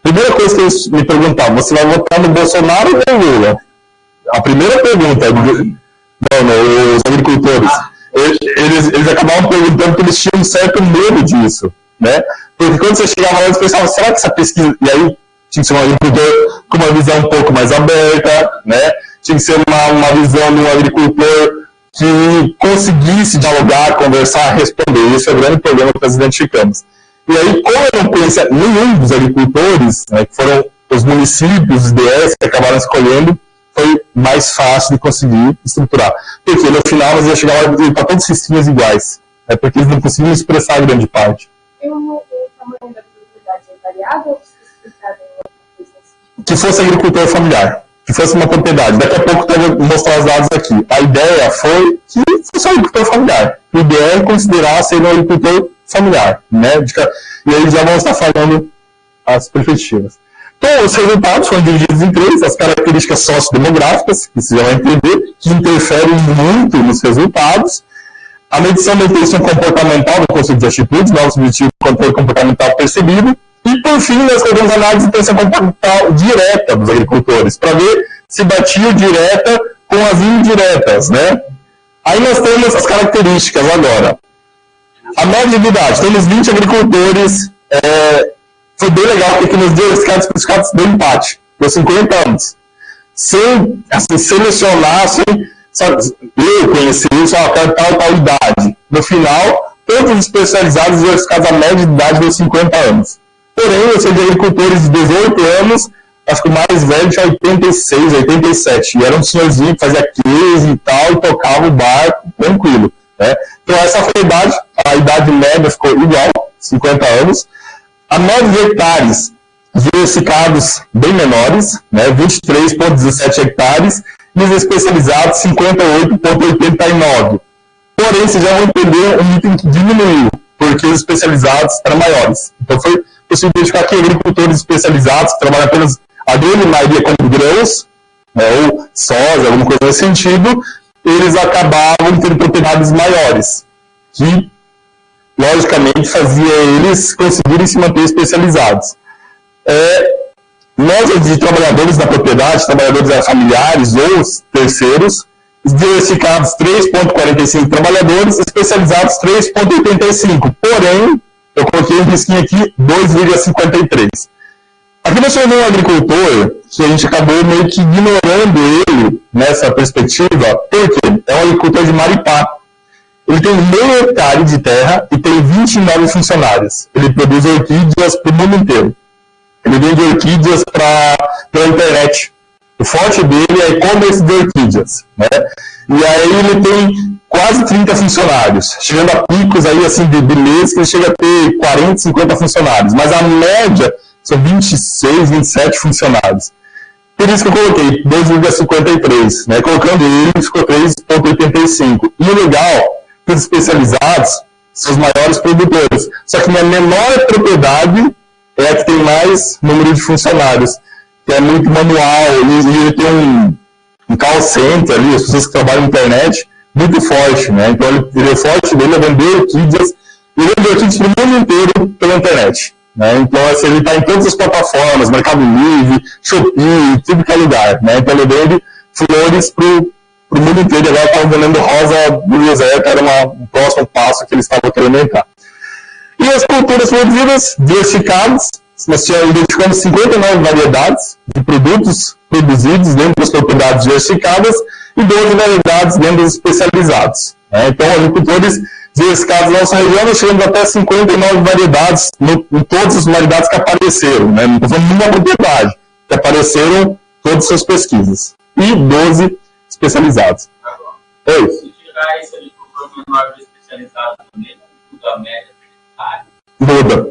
Primeira coisa que eles me perguntavam, você vai votar no Bolsonaro ou no Lula? A primeira pergunta, os agricultores, eles acabavam perguntando porque eles tinham um certo medo disso. Né? Porque quando você chegava lá, eles pensavam, será que essa pesquisa... E aí tinha que ser um agricultor com uma visão um pouco mais aberta, né? Tinha que ser uma visão de um agricultor que conseguisse dialogar, conversar, responder. Esse é o grande problema que nós identificamos. E aí, como eu não conhecia nenhum dos agricultores, né, que foram os municípios, os DRs que acabaram escolhendo, foi mais fácil de conseguir estruturar. Porque no final nós ia chegar para todos os sistemas iguais, né, porque eles não conseguiam expressar a grande parte. O tamanho da propriedade é variável ou especificado em outra coisa assim? Que fosse agricultor familiar. que fosse uma propriedade. Daqui a pouco eu vou mostrar os dados aqui. A ideia foi que fosse um agricultor familiar. O ideal é considerar ser um agricultor familiar, né? E aí já vamos estar falando as perspectivas. Então, os resultados foram divididos em 3, as características sociodemográficas, que vocês vão entender, que interferem muito nos resultados, a medição da intenção comportamental do conceito de atitudes, nosso objetivo de controle comportamental percebido, e, por fim, nós fazemos análise de intenção comportamental direta dos agricultores, para ver se batia direta com as indiretas, né? Aí nós temos as características agora. A média de idade, temos 20 agricultores, foi bem legal, porque nos deu certificados de empate, por 50 anos. Sem assim, selecionar, eu conheci isso, tal idade. No final, todos os especializados verificados a média de idade de 50 anos. Porém, eu sei de agricultores de 18 anos, acho que o mais velho tinha 86, 87. E era um senhorzinho que fazia case e tal, e tocava o barco tranquilo. Né? Então, essa foi a idade média ficou igual, 50 anos. A média de hectares diversificados bem menores, né, 23,17 hectares, e os especializados 58,89. Porém, vocês já vão entender um item que diminuiu, porque os especializados eram maiores. Então, foi possível identificar que agricultores especializados, que trabalham apenas a grande maioria com grãos, né, ou soja, alguma coisa nesse sentido, eles acabavam tendo propriedades maiores, que logicamente fazia eles conseguirem se manter especializados. Nós, de trabalhadores da propriedade, trabalhadores familiares ou terceiros, diversificados 3,45 trabalhadores, especializados 3,85. Porém, eu coloquei um risquinho aqui, 2,53. Aqui nós temos um agricultor que a gente acabou meio que ignorando ele nessa perspectiva, porque é um agricultor de Maripá. Ele tem meio hectare de terra e tem 29 funcionários. Ele produz orquídeas para o mundo inteiro. Ele vende orquídeas pela internet. O forte dele é e-commerce de orquídeas. Né? E aí ele tem quase 30 funcionários, chegando a picos aí, assim, de mês que ele chega a ter 40, 50 funcionários. Mas a média são 26, 27 funcionários. Por isso que eu coloquei 2,53. Né? Colocando ele, ficou 3,85. E o legal, os especializados são os maiores produtores. Só que na menor propriedade é a que tem mais número de funcionários, que é muito manual, e ele tem um call center ali, as pessoas que trabalham na internet, muito forte, né? Então o forte dele é vender orquídeas, e vender orquídeas para o mundo inteiro pela internet. Né? Então assim, ele está em todas as plataformas, Mercado Livre, Shopee, tudo que é lugar. Né? Então ele vende flores para o mundo inteiro, e agora estava vendendo rosa do José, que era um próximo passo que eles estavam querendo entrar. E as culturas produzidas, diversificadas, nós identificamos 59 variedades de produtos produzidos dentro das propriedades diversificadas e 12 variedades dentro dos especializados. Né? Então, agricultores diversificados na nossa região, nós chegamos até 59 variedades, em todas as variedades que apareceram. Né? Não estou falando de uma propriedade, que apareceram em todas as suas pesquisas. E 12 especializados. Oi. Se tirar esse agricultor menor do especializado também, não muda a média. Muda.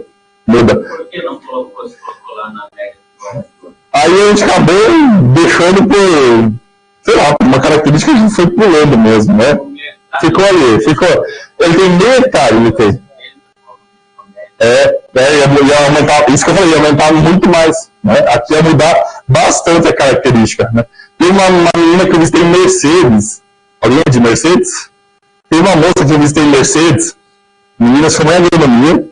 Por que não colocou lá na média? Aí a gente acabou deixando por, sei lá, por uma característica que a gente foi pulando mesmo, né? Ficou ali. Ele tem meio hectare, ele tem. Ia aumentar, isso que eu falei, ia aumentar muito mais. Né? Aqui ia mudar bastante a característica. Né? Tem uma menina que eu visitei em Mercedes. Alguém é de Mercedes? Tem uma moça que eu visitei em Mercedes. Menina sua mãe é agronomia,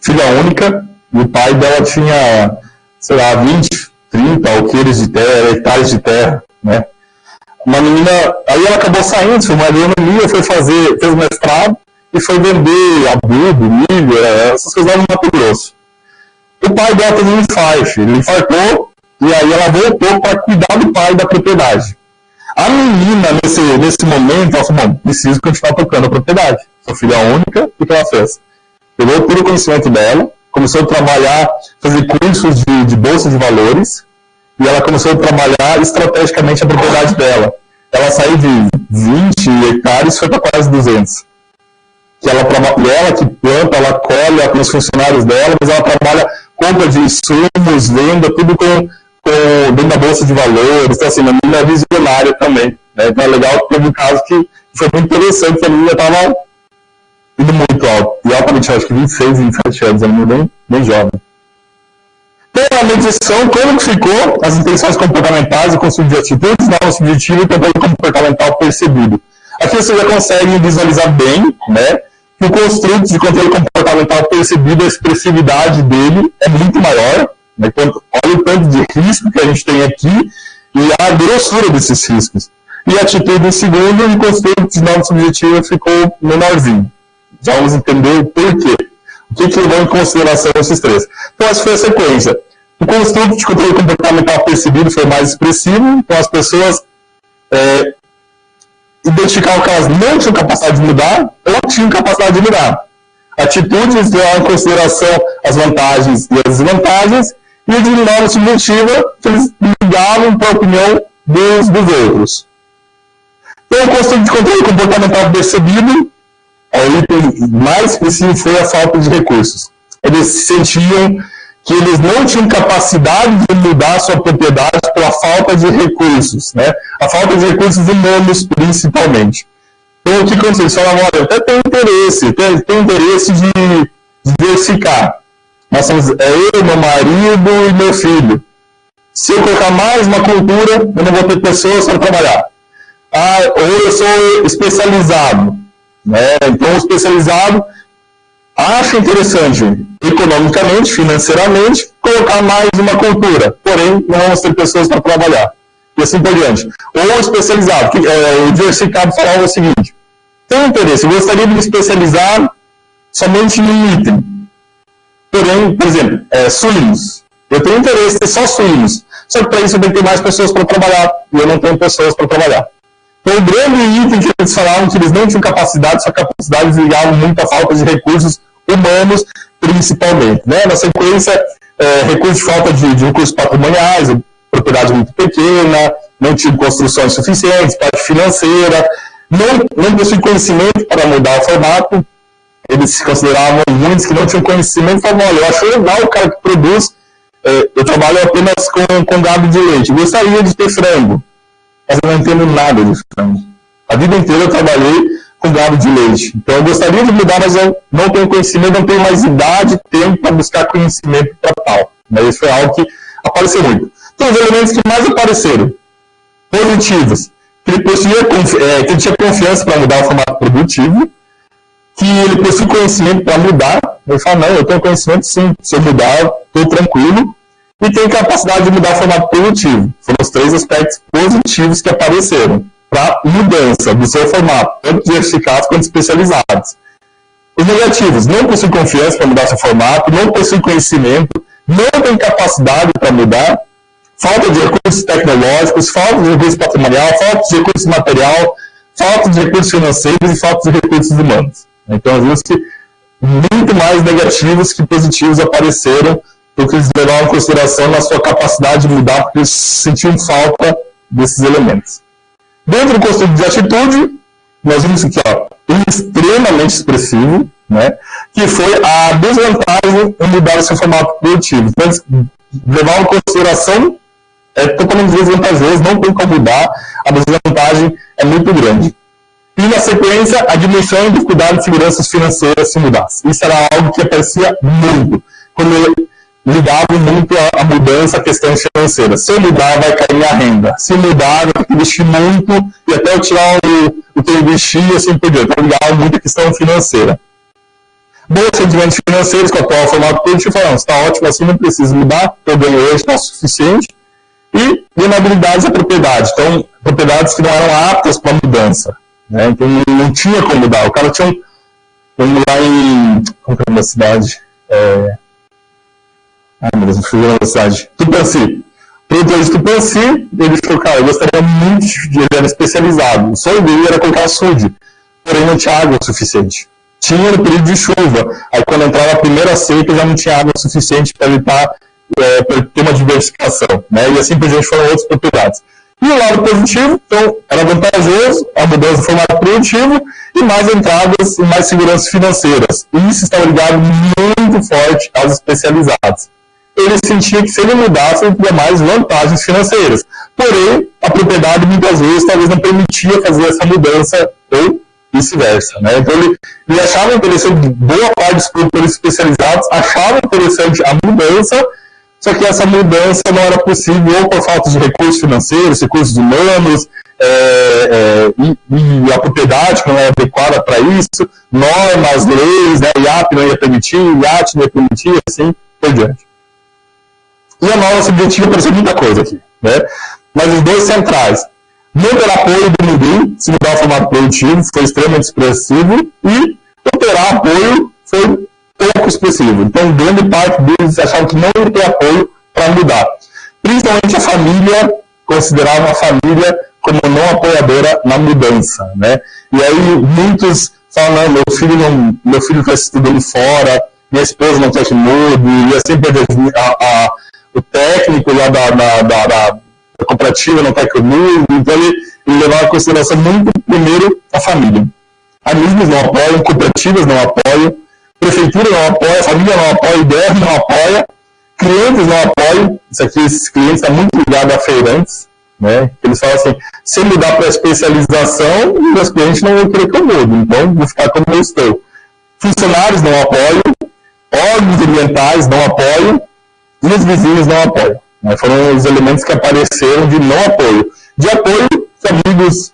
filha única, e o pai dela tinha, sei lá, 20, 30 alqueires de terra, hectares de terra, né? Uma menina, aí ela acabou saindo, foi uma agronomia, fez mestrado e foi vender adubo, milho, essas coisas lá no Mato Grosso. O pai dela teve um infarto, ele infartou, e aí ela voltou para cuidar do pai da propriedade. A menina, nesse momento, ela falou, bom, preciso continuar tocando a propriedade. Sua filha única, o que ela fez? Pegou todo o conhecimento dela, começou a trabalhar, fazer cursos de bolsa de valores, e ela começou a trabalhar estrategicamente a propriedade dela. Ela saiu de 20 hectares e foi para quase 200. Ela que planta, ela colhe com os funcionários dela, mas ela trabalha compra de insumos, venda, tudo dentro da Bolsa de Valores, então assim, uma menina visionária também, né? Então é legal que teve um caso que foi muito interessante, que a menina estava indo muito alto, e altamente, acho que 26, 27 anos, a menina bem jovem. Então a medição, como ficou as intenções comportamentais, o consumo de atitudes, não subjetivo e o controle comportamental percebido. Aqui você já consegue visualizar bem, né, que o construto de controle comportamental percebido, a expressividade dele é muito maior, né, olha o tanto de risco que a gente tem aqui e a grossura desses riscos. E a atitude em segundo, e o construto de não subjetivo ficou menorzinho. Já vamos entender o porquê. O que levou em consideração esses três? Então, essa foi a sequência. O construto de controle comportamental percebido foi mais expressivo, então as pessoas identificavam que elas não tinham capacidade de mudar ou tinham capacidade de mudar. Atitudes levavam em consideração as vantagens e as desvantagens, e a de não subjetiva, que eles ligavam para a opinião dos outros. Então, o construto de controle comportamental percebido, o item mais expressivo foi a falta de recursos. Eles sentiam que eles não tinham capacidade de mudar sua propriedade pela falta de recursos, né? A falta de recursos humanos, principalmente. Então, o que aconteceu? Eles falavam, olha, eu até tenho interesse de diversificar. Nós somos eu, meu marido e meu filho. Se eu colocar mais uma cultura, eu não vou ter pessoas para trabalhar. Ou eu sou especializado, né? Então, o especializado acha interessante, economicamente, financeiramente, colocar mais uma cultura, porém, não vamos ter pessoas para trabalhar. E assim por diante. Ou especializado, o diversificado falava o seguinte: tenho interesse, eu gostaria de me especializar somente em um item. Porém, por exemplo, suínos. Eu tenho interesse em só suínos. Só que para isso eu tenho que ter mais pessoas para trabalhar. E eu não tenho pessoas para trabalhar. Então, o grande item que eles falavam que eles não tinham capacidade, sua capacidade ligava muito à falta de recursos humanos, principalmente. Né? Na sequência, recursos de falta de recursos patrimoniais, propriedade muito pequena, não tinham construções suficientes, parte financeira, não possuíam conhecimento para mudar o formato. Eles se consideravam muitos que não tinham conhecimento, falavam, olha, eu acho legal o cara que produz, eu trabalho apenas com gado de leite, eu gostaria de ter frango, mas eu não entendo nada de frango. A vida inteira eu trabalhei com gado de leite, então eu gostaria de mudar, mas eu não tenho conhecimento, não tenho mais idade, tempo para buscar conhecimento para tal. Mas isso foi algo que apareceu muito. Então, os elementos que mais apareceram, positivos, que ele tinha confiança para mudar o formato produtivo, que ele possui conhecimento para mudar. Ele fala, não, eu tenho conhecimento sim, se eu mudar, estou tranquilo. E tem capacidade de mudar o formato produtivo. Foram os três aspectos positivos que apareceram para mudança do seu formato, tanto diversificados quanto especializados. Os negativos, não possui confiança para mudar seu formato, não possui conhecimento, não tem capacidade para mudar, falta de recursos tecnológicos, falta de recursos patrimonial, falta de recursos material, falta de recursos financeiros e falta de recursos humanos. Então, vimos que muito mais negativos que positivos apareceram, porque eles levaram em consideração na sua capacidade de mudar, porque eles sentiam falta desses elementos. Dentro do construto de atitude, nós vimos aqui, extremamente expressivo, né, que foi a desvantagem em mudar o seu formato produtivo. Então, eles levaram em consideração, totalmente desvantajoso, não tem como mudar, a desvantagem é muito grande. E, na sequência, a diminuição do cuidado de seguranças financeiras se mudasse. Isso era algo que aparecia muito, quando ele ligava muito a mudança a questões financeiras. Se eu mudar, vai cair minha renda. Se mudar, eu tenho que investir muito, e até eu tirar o que eu investi e assim por diante. Então, ligava muito a questão financeira. Bons sentimentos financeiros, com o atual formato produtivo, falando, está ótimo assim, não preciso mudar, eu ganho hoje, está o suficiente. E inabilidades à propriedade. Então, propriedades que não eram aptas para mudança. Né? Então, não tinha como mudar. O cara tinha vamos lá em... Como é a cidade? Meu Deus, não fui na cidade. Tupanci. Produtor de Tupanci, ele falou, cara, eu gostaria muito de ele era especializado. O sonho dele era colocar açude, porém não tinha água suficiente. Tinha no período de chuva. Aí quando entrava a primeira seca, já não tinha água suficiente para evitar para ter uma diversificação. Né? E assim por diante foram outras propriedades. E o lado positivo, então, era vantajoso a mudança do formato produtivo e mais entradas e mais seguranças financeiras. E isso estava ligado muito forte às especializadas. ele sentia que se ele mudasse, ele teria mais vantagens financeiras. Porém, a propriedade, muitas vezes, talvez não permitia fazer essa mudança, ou vice-versa, né? Então, ele achava interessante, boa parte dos produtores especializados achava interessante a mudança, só que essa mudança não era possível ou por falta de recursos financeiros, recursos humanos, e a propriedade que não é adequada para isso, normas, leis, né? IAP não ia permitir, IAT não ia permitir, assim por diante. E a nossa objetivo apareceu muita coisa aqui, né? Mas os dois centrais, não ter apoio do ninguém, se mudar o formato produtivo, foi extremamente expressivo, e não ter apoio foi pouco expressivo. Então, grande parte deles achavam que não ia ter apoio para mudar. Principalmente a família, considerava a família como não apoiadora na mudança, né? E aí, muitos falam, não, meu filho está estudando fora, minha esposa não quer que mude, e assim, o técnico lá da cooperativa não quer que eu mude, então ele levava em consideração muito, primeiro, a família. Amigos não apoiam, cooperativas não apoiam, prefeitura não apoia, família não apoia, IDR não apoia, clientes não apoiam, esses clientes estão muito ligados a feirantes, né? Eles falam assim, se eu mudar para a especialização, meus clientes não vão querer que eu mude, então vou ficar como eu estou. Funcionários não apoiam, órgãos ambientais não apoiam, e os vizinhos não apoiam. Né? Foram os elementos que apareceram de não apoio. De apoio, os amigos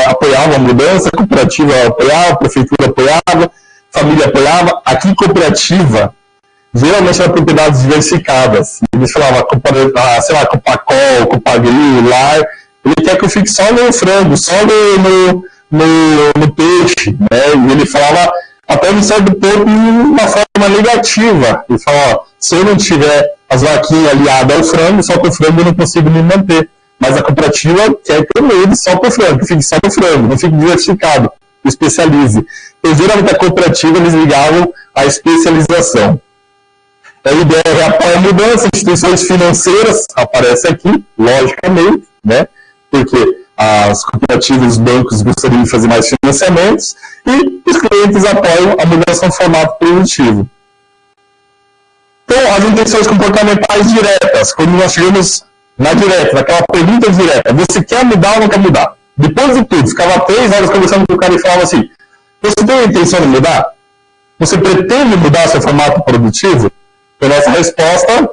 apoiavam a mudança, a cooperativa apoiava, a prefeitura apoiava, a família apoiava. Aqui, cooperativa, geralmente eram propriedades diversificadas. Eles falavam, sei lá, Copacol, Copagril, Lar, ele quer que eu fique só no frango, só no peixe. Né? E ele falava até no certo ponto de uma forma negativa. Ele fala, se eu não tiver as vaquinhas aliadas ao frango, só para o frango eu não consigo me manter. Mas a cooperativa quer que eu mude só para o frango, que fique só no frango, não fique diversificado, especialize. Então, geralmente a cooperativa eles ligavam à especialização. A IDR apoia a mudança, instituições financeiras aparecem aqui, logicamente, né? Porque as cooperativas, os bancos gostariam de fazer mais financiamentos e os clientes apoiam a mudança no formato produtivo. Então, as intenções comportamentais diretas, quando nós chegamos na direta, naquela pergunta direta, você quer mudar ou não quer mudar? Depois de tudo, ficava 3 horas conversando com o cara e falava assim, você tem a intenção de mudar? Você pretende mudar seu formato produtivo? Então, nossa resposta,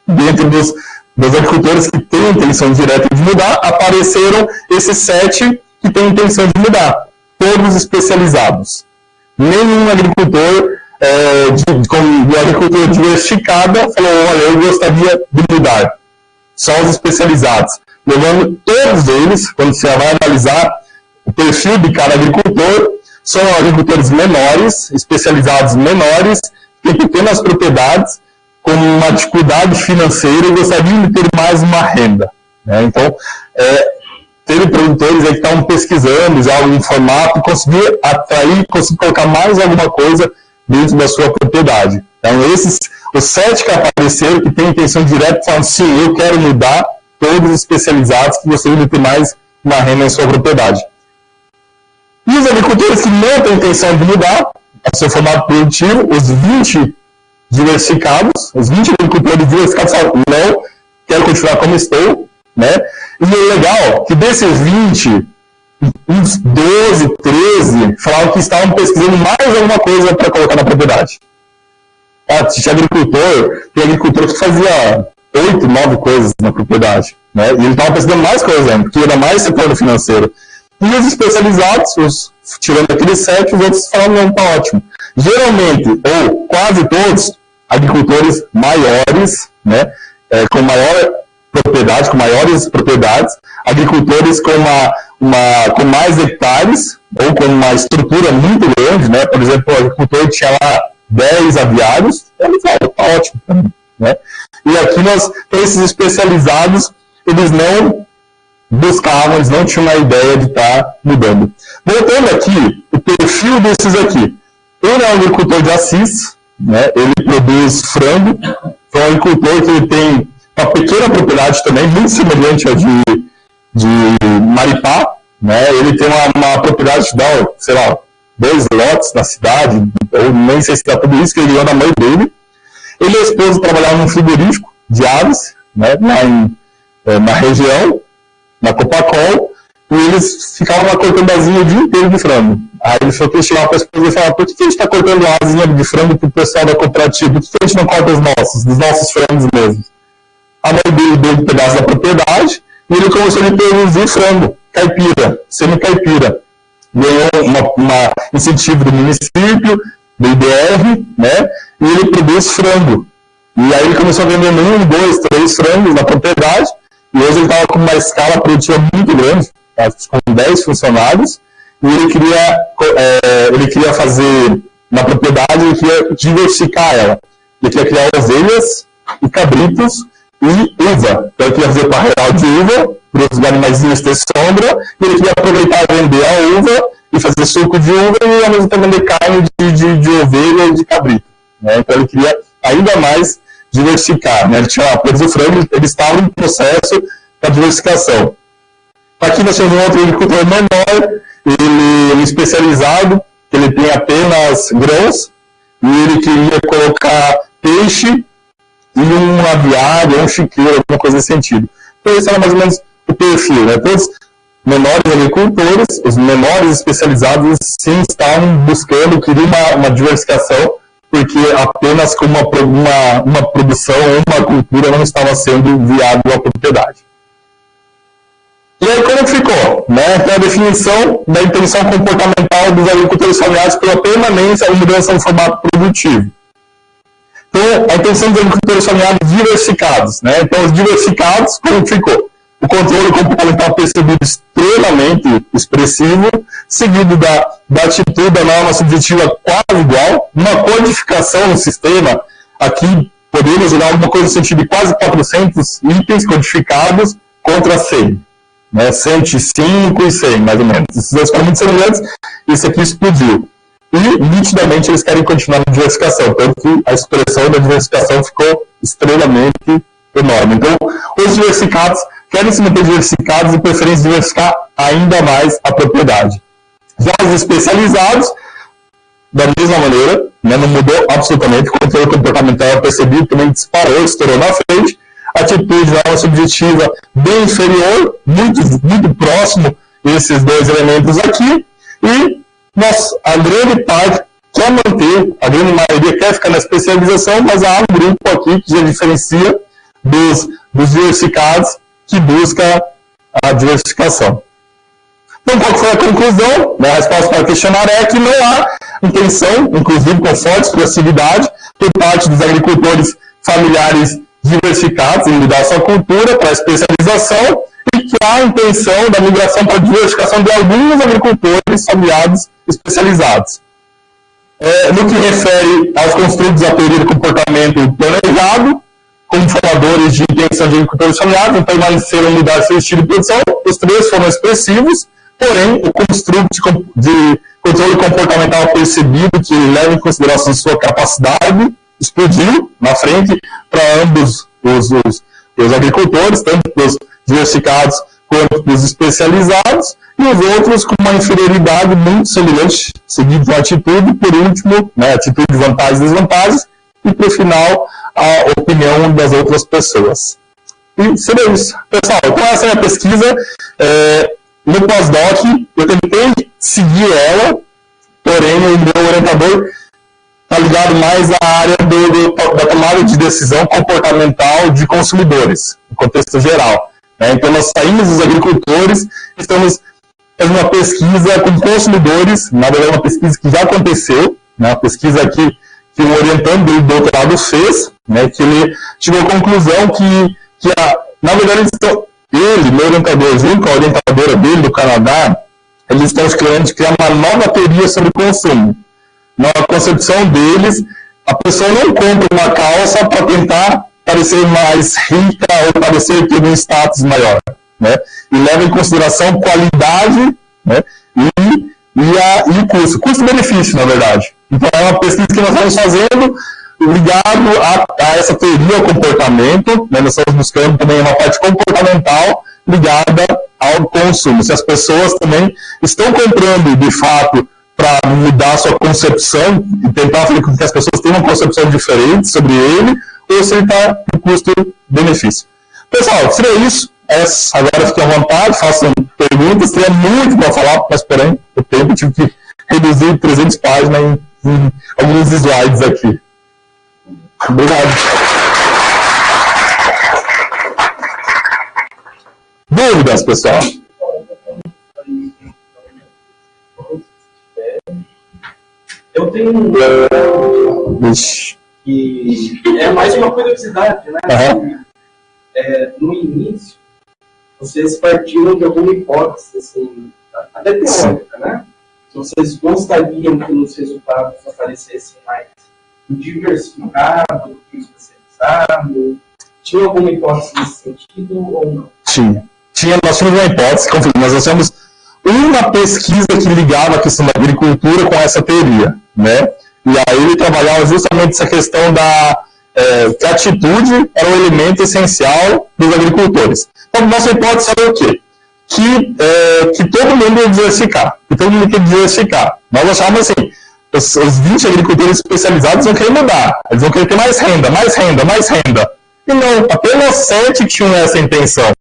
dentro dos agricultores que têm a intenção direta de mudar, apareceram esses 7 que têm a intenção de mudar, todos especializados. Nenhum agricultor de agricultura diversificada falou, olha, eu gostaria de mudar. Só os especializados. Levando todos eles, quando você vai analisar o perfil de cada agricultor, são agricultores menores, especializados menores, que têm pequenas propriedades, com uma dificuldade financeira e gostariam de ter mais uma renda. Né? Então, teve produtores aí que estavam pesquisando já algum formato, conseguir atrair, conseguir colocar mais alguma coisa dentro da sua propriedade. Então, os 7 que apareceram, que têm intenção direta, falam, sim, eu quero mudar, todos especializados que gostariam de ter mais uma renda em sua propriedade. E os agricultores que não têm intenção de mudar o seu formato produtivo, os 20 diversificados, os 20 agricultores diversificados falam, não, quero continuar como estou, né? E o legal que desses 20, uns 12, 13 falavam que estavam pesquisando mais alguma coisa para colocar na propriedade. Tem agricultor que fazia 8, 9 coisas na propriedade, né? E ele estava pesquisando mais coisas ainda, porque era mais setor financeiro. E os especializados, tirando aqueles 7, os outros falaram, não, tá ótimo. Geralmente, ou quase todos, agricultores maiores, né? Com maior propriedade, com maiores propriedades, agricultores com mais hectares, ou com uma estrutura muito grande, né? Por exemplo, o agricultor tinha lá 10 aviários, ele fala, tá ótimo, né? E aqui esses especializados, eles não buscavam, eles não tinham a ideia de estar mudando. Voltando aqui, o perfil desses aqui. Ele é um agricultor de Assis, né? Ele produz frango, é um agricultor que ele tem uma pequena propriedade também, muito semelhante à de Maripá, né? Ele tem uma propriedade que dá, sei lá, 2 lotes na cidade, ou nem sei se dá tudo isso, que ele ganhou da mãe dele. Ele e a esposa trabalhavam num frigorífico, de aves, né, na região, na Copacol, e eles ficavam lá cortando asinha o dia inteiro de frango. Aí ele falou que ele chegava para a esposa e falava: por que a gente está cortando asinha de frango para o pessoal da cooperativa? Por que a gente não corta dos nossos frangos mesmo? A mãe dele deu um pedaço da propriedade e ele começou a produzir frango, caipira, semi-caipira. Ganhou um incentivo do município, do IDR, né? E ele produz frango. E aí ele começou a vender 1, 2, 3 frangos na propriedade, e hoje ele estava com uma escala produtiva muito grande, com 10 funcionários, e ele queria fazer, na propriedade, ele queria diversificar ela. Ele queria criar ovelhas e cabritos e uva. Então ele queria fazer parreiral de uva, para os animaizinhos ter sombra, e ele queria aproveitar e vender a uva, e fazer suco de uva, e ao mesmo tempo vender carne de ovelha e de cabrito. Né? Então ele queria ainda mais diversificar. Né? Ele tinha produzido frango, ele estava em processo para diversificação. Aqui nós temos um outro agricultor menor, ele é especializado, ele tem apenas grãos, e ele queria colocar peixe e um aviário, um chiqueiro, alguma coisa nesse sentido. Então esse era mais ou menos o perfil. Né? Todos menores agricultores, os menores especializados, sim, estavam buscando, queriam uma diversificação, porque apenas com uma produção ou uma cultura não estava sendo viável a propriedade. E aí como ficou? Né? Então a definição da intenção comportamental dos agricultores familiares pela permanência e mudança no formato produtivo. Então a intenção dos agricultores familiares diversificados. Né? Então os diversificados, como ficou? O controle comportamental percebido extremamente expressivo, seguido da atitude da norma subjetiva quase igual, uma codificação no sistema, aqui podemos olhar alguma coisa no sentido de quase 400 itens codificados contra 100. Né, 105 e 100, mais ou menos. Esses dois foram muito semelhantes, esse aqui explodiu. E, nitidamente, eles querem continuar na diversificação, tanto que a expressão da diversificação ficou extremamente enorme. Então, os diversificados querem se manter diversificados e preferem diversificar ainda mais a propriedade. Já os especializados, da mesma maneira, né, não mudou absolutamente, o controle comportamental percebido também disparou, estourou na frente, atitude da nossa subjetiva bem inferior, muito próximo esses dois elementos aqui, e a grande parte quer manter, a grande maioria quer ficar na especialização, mas há um grupo aqui que já diferencia dos diversificados que busca a diversificação. Então, qual foi a conclusão? A resposta para o questionário é que não há intenção, inclusive com forte expressividade, por parte dos agricultores familiares diversificados em mudar sua cultura para a especialização e que há a intenção da migração para a diversificação de alguns agricultores familiares especializados. No que refere aos construtos da teoria do comportamento planejado, como formadores de intenção de agricultores familiares, permaneceram mudar seu estilo de produção, os três foram expressivos, porém o construto de controle comportamental percebido que leva em consideração sua capacidade explodiu na frente para ambos os agricultores, tanto para os diversificados quanto para os especializados, e os outros com uma inferioridade muito semelhante, seguido de uma atitude, por último, né, atitude de vantagens e desvantagens, e por final, a opinião das outras pessoas. E seria isso. Pessoal, então essa é a pesquisa. No pós-doc, eu tentei seguir ela, porém o meu orientador está ligado mais à área da tomada de decisão comportamental de consumidores, no contexto geral. Né? Então, nós saímos dos agricultores, estamos fazendo uma pesquisa com consumidores, na verdade, uma pesquisa que já aconteceu, né? Uma pesquisa que o orientando do doutorado fez, né? Que ele chegou à conclusão que na verdade, ele, meu orientador, junto com a orientadora dele do Canadá, eles estão querendo criar uma nova teoria sobre consumo. Na concepção deles, a pessoa não compra uma calça para tentar parecer mais rica ou parecer ter um status maior, né? E leva em consideração qualidade, né? E o custo. Custo-benefício, na verdade. Então, é uma pesquisa que nós estamos fazendo ligado a essa teoria ao comportamento, né? Nós estamos buscando também uma parte comportamental ligada ao consumo. Se as pessoas também estão comprando, de fato, para mudar a sua concepção e tentar fazer com que as pessoas tenham uma concepção diferente sobre ele, ou se ele está no custo-benefício. Pessoal, seria isso. Agora fiquem à vontade, façam perguntas. Teria muito para falar, mas porém, o tempo tive que reduzir 300 páginas em alguns slides aqui. Obrigado. Dúvidas, pessoal? Eu tenho que é mais uma curiosidade, né? No início, vocês partiram de alguma hipótese, assim, até teórica, né? Que vocês gostariam que nos resultados aparecessem mais diversificado do que especializado. Tinha alguma hipótese nesse sentido ou não? Nós tínhamos uma hipótese, nós tínhamos uma pesquisa que ligava a questão da agricultura com essa teoria, né? E aí ele trabalhava justamente essa questão que a atitude era um elemento essencial dos agricultores. Então, nossa hipótese era o quê? Que todo mundo ia diversificar. Nós achávamos assim, os 20 agricultores especializados vão querer mudar. Eles vão querer ter mais renda. E não, apenas 7 tinham essa intenção.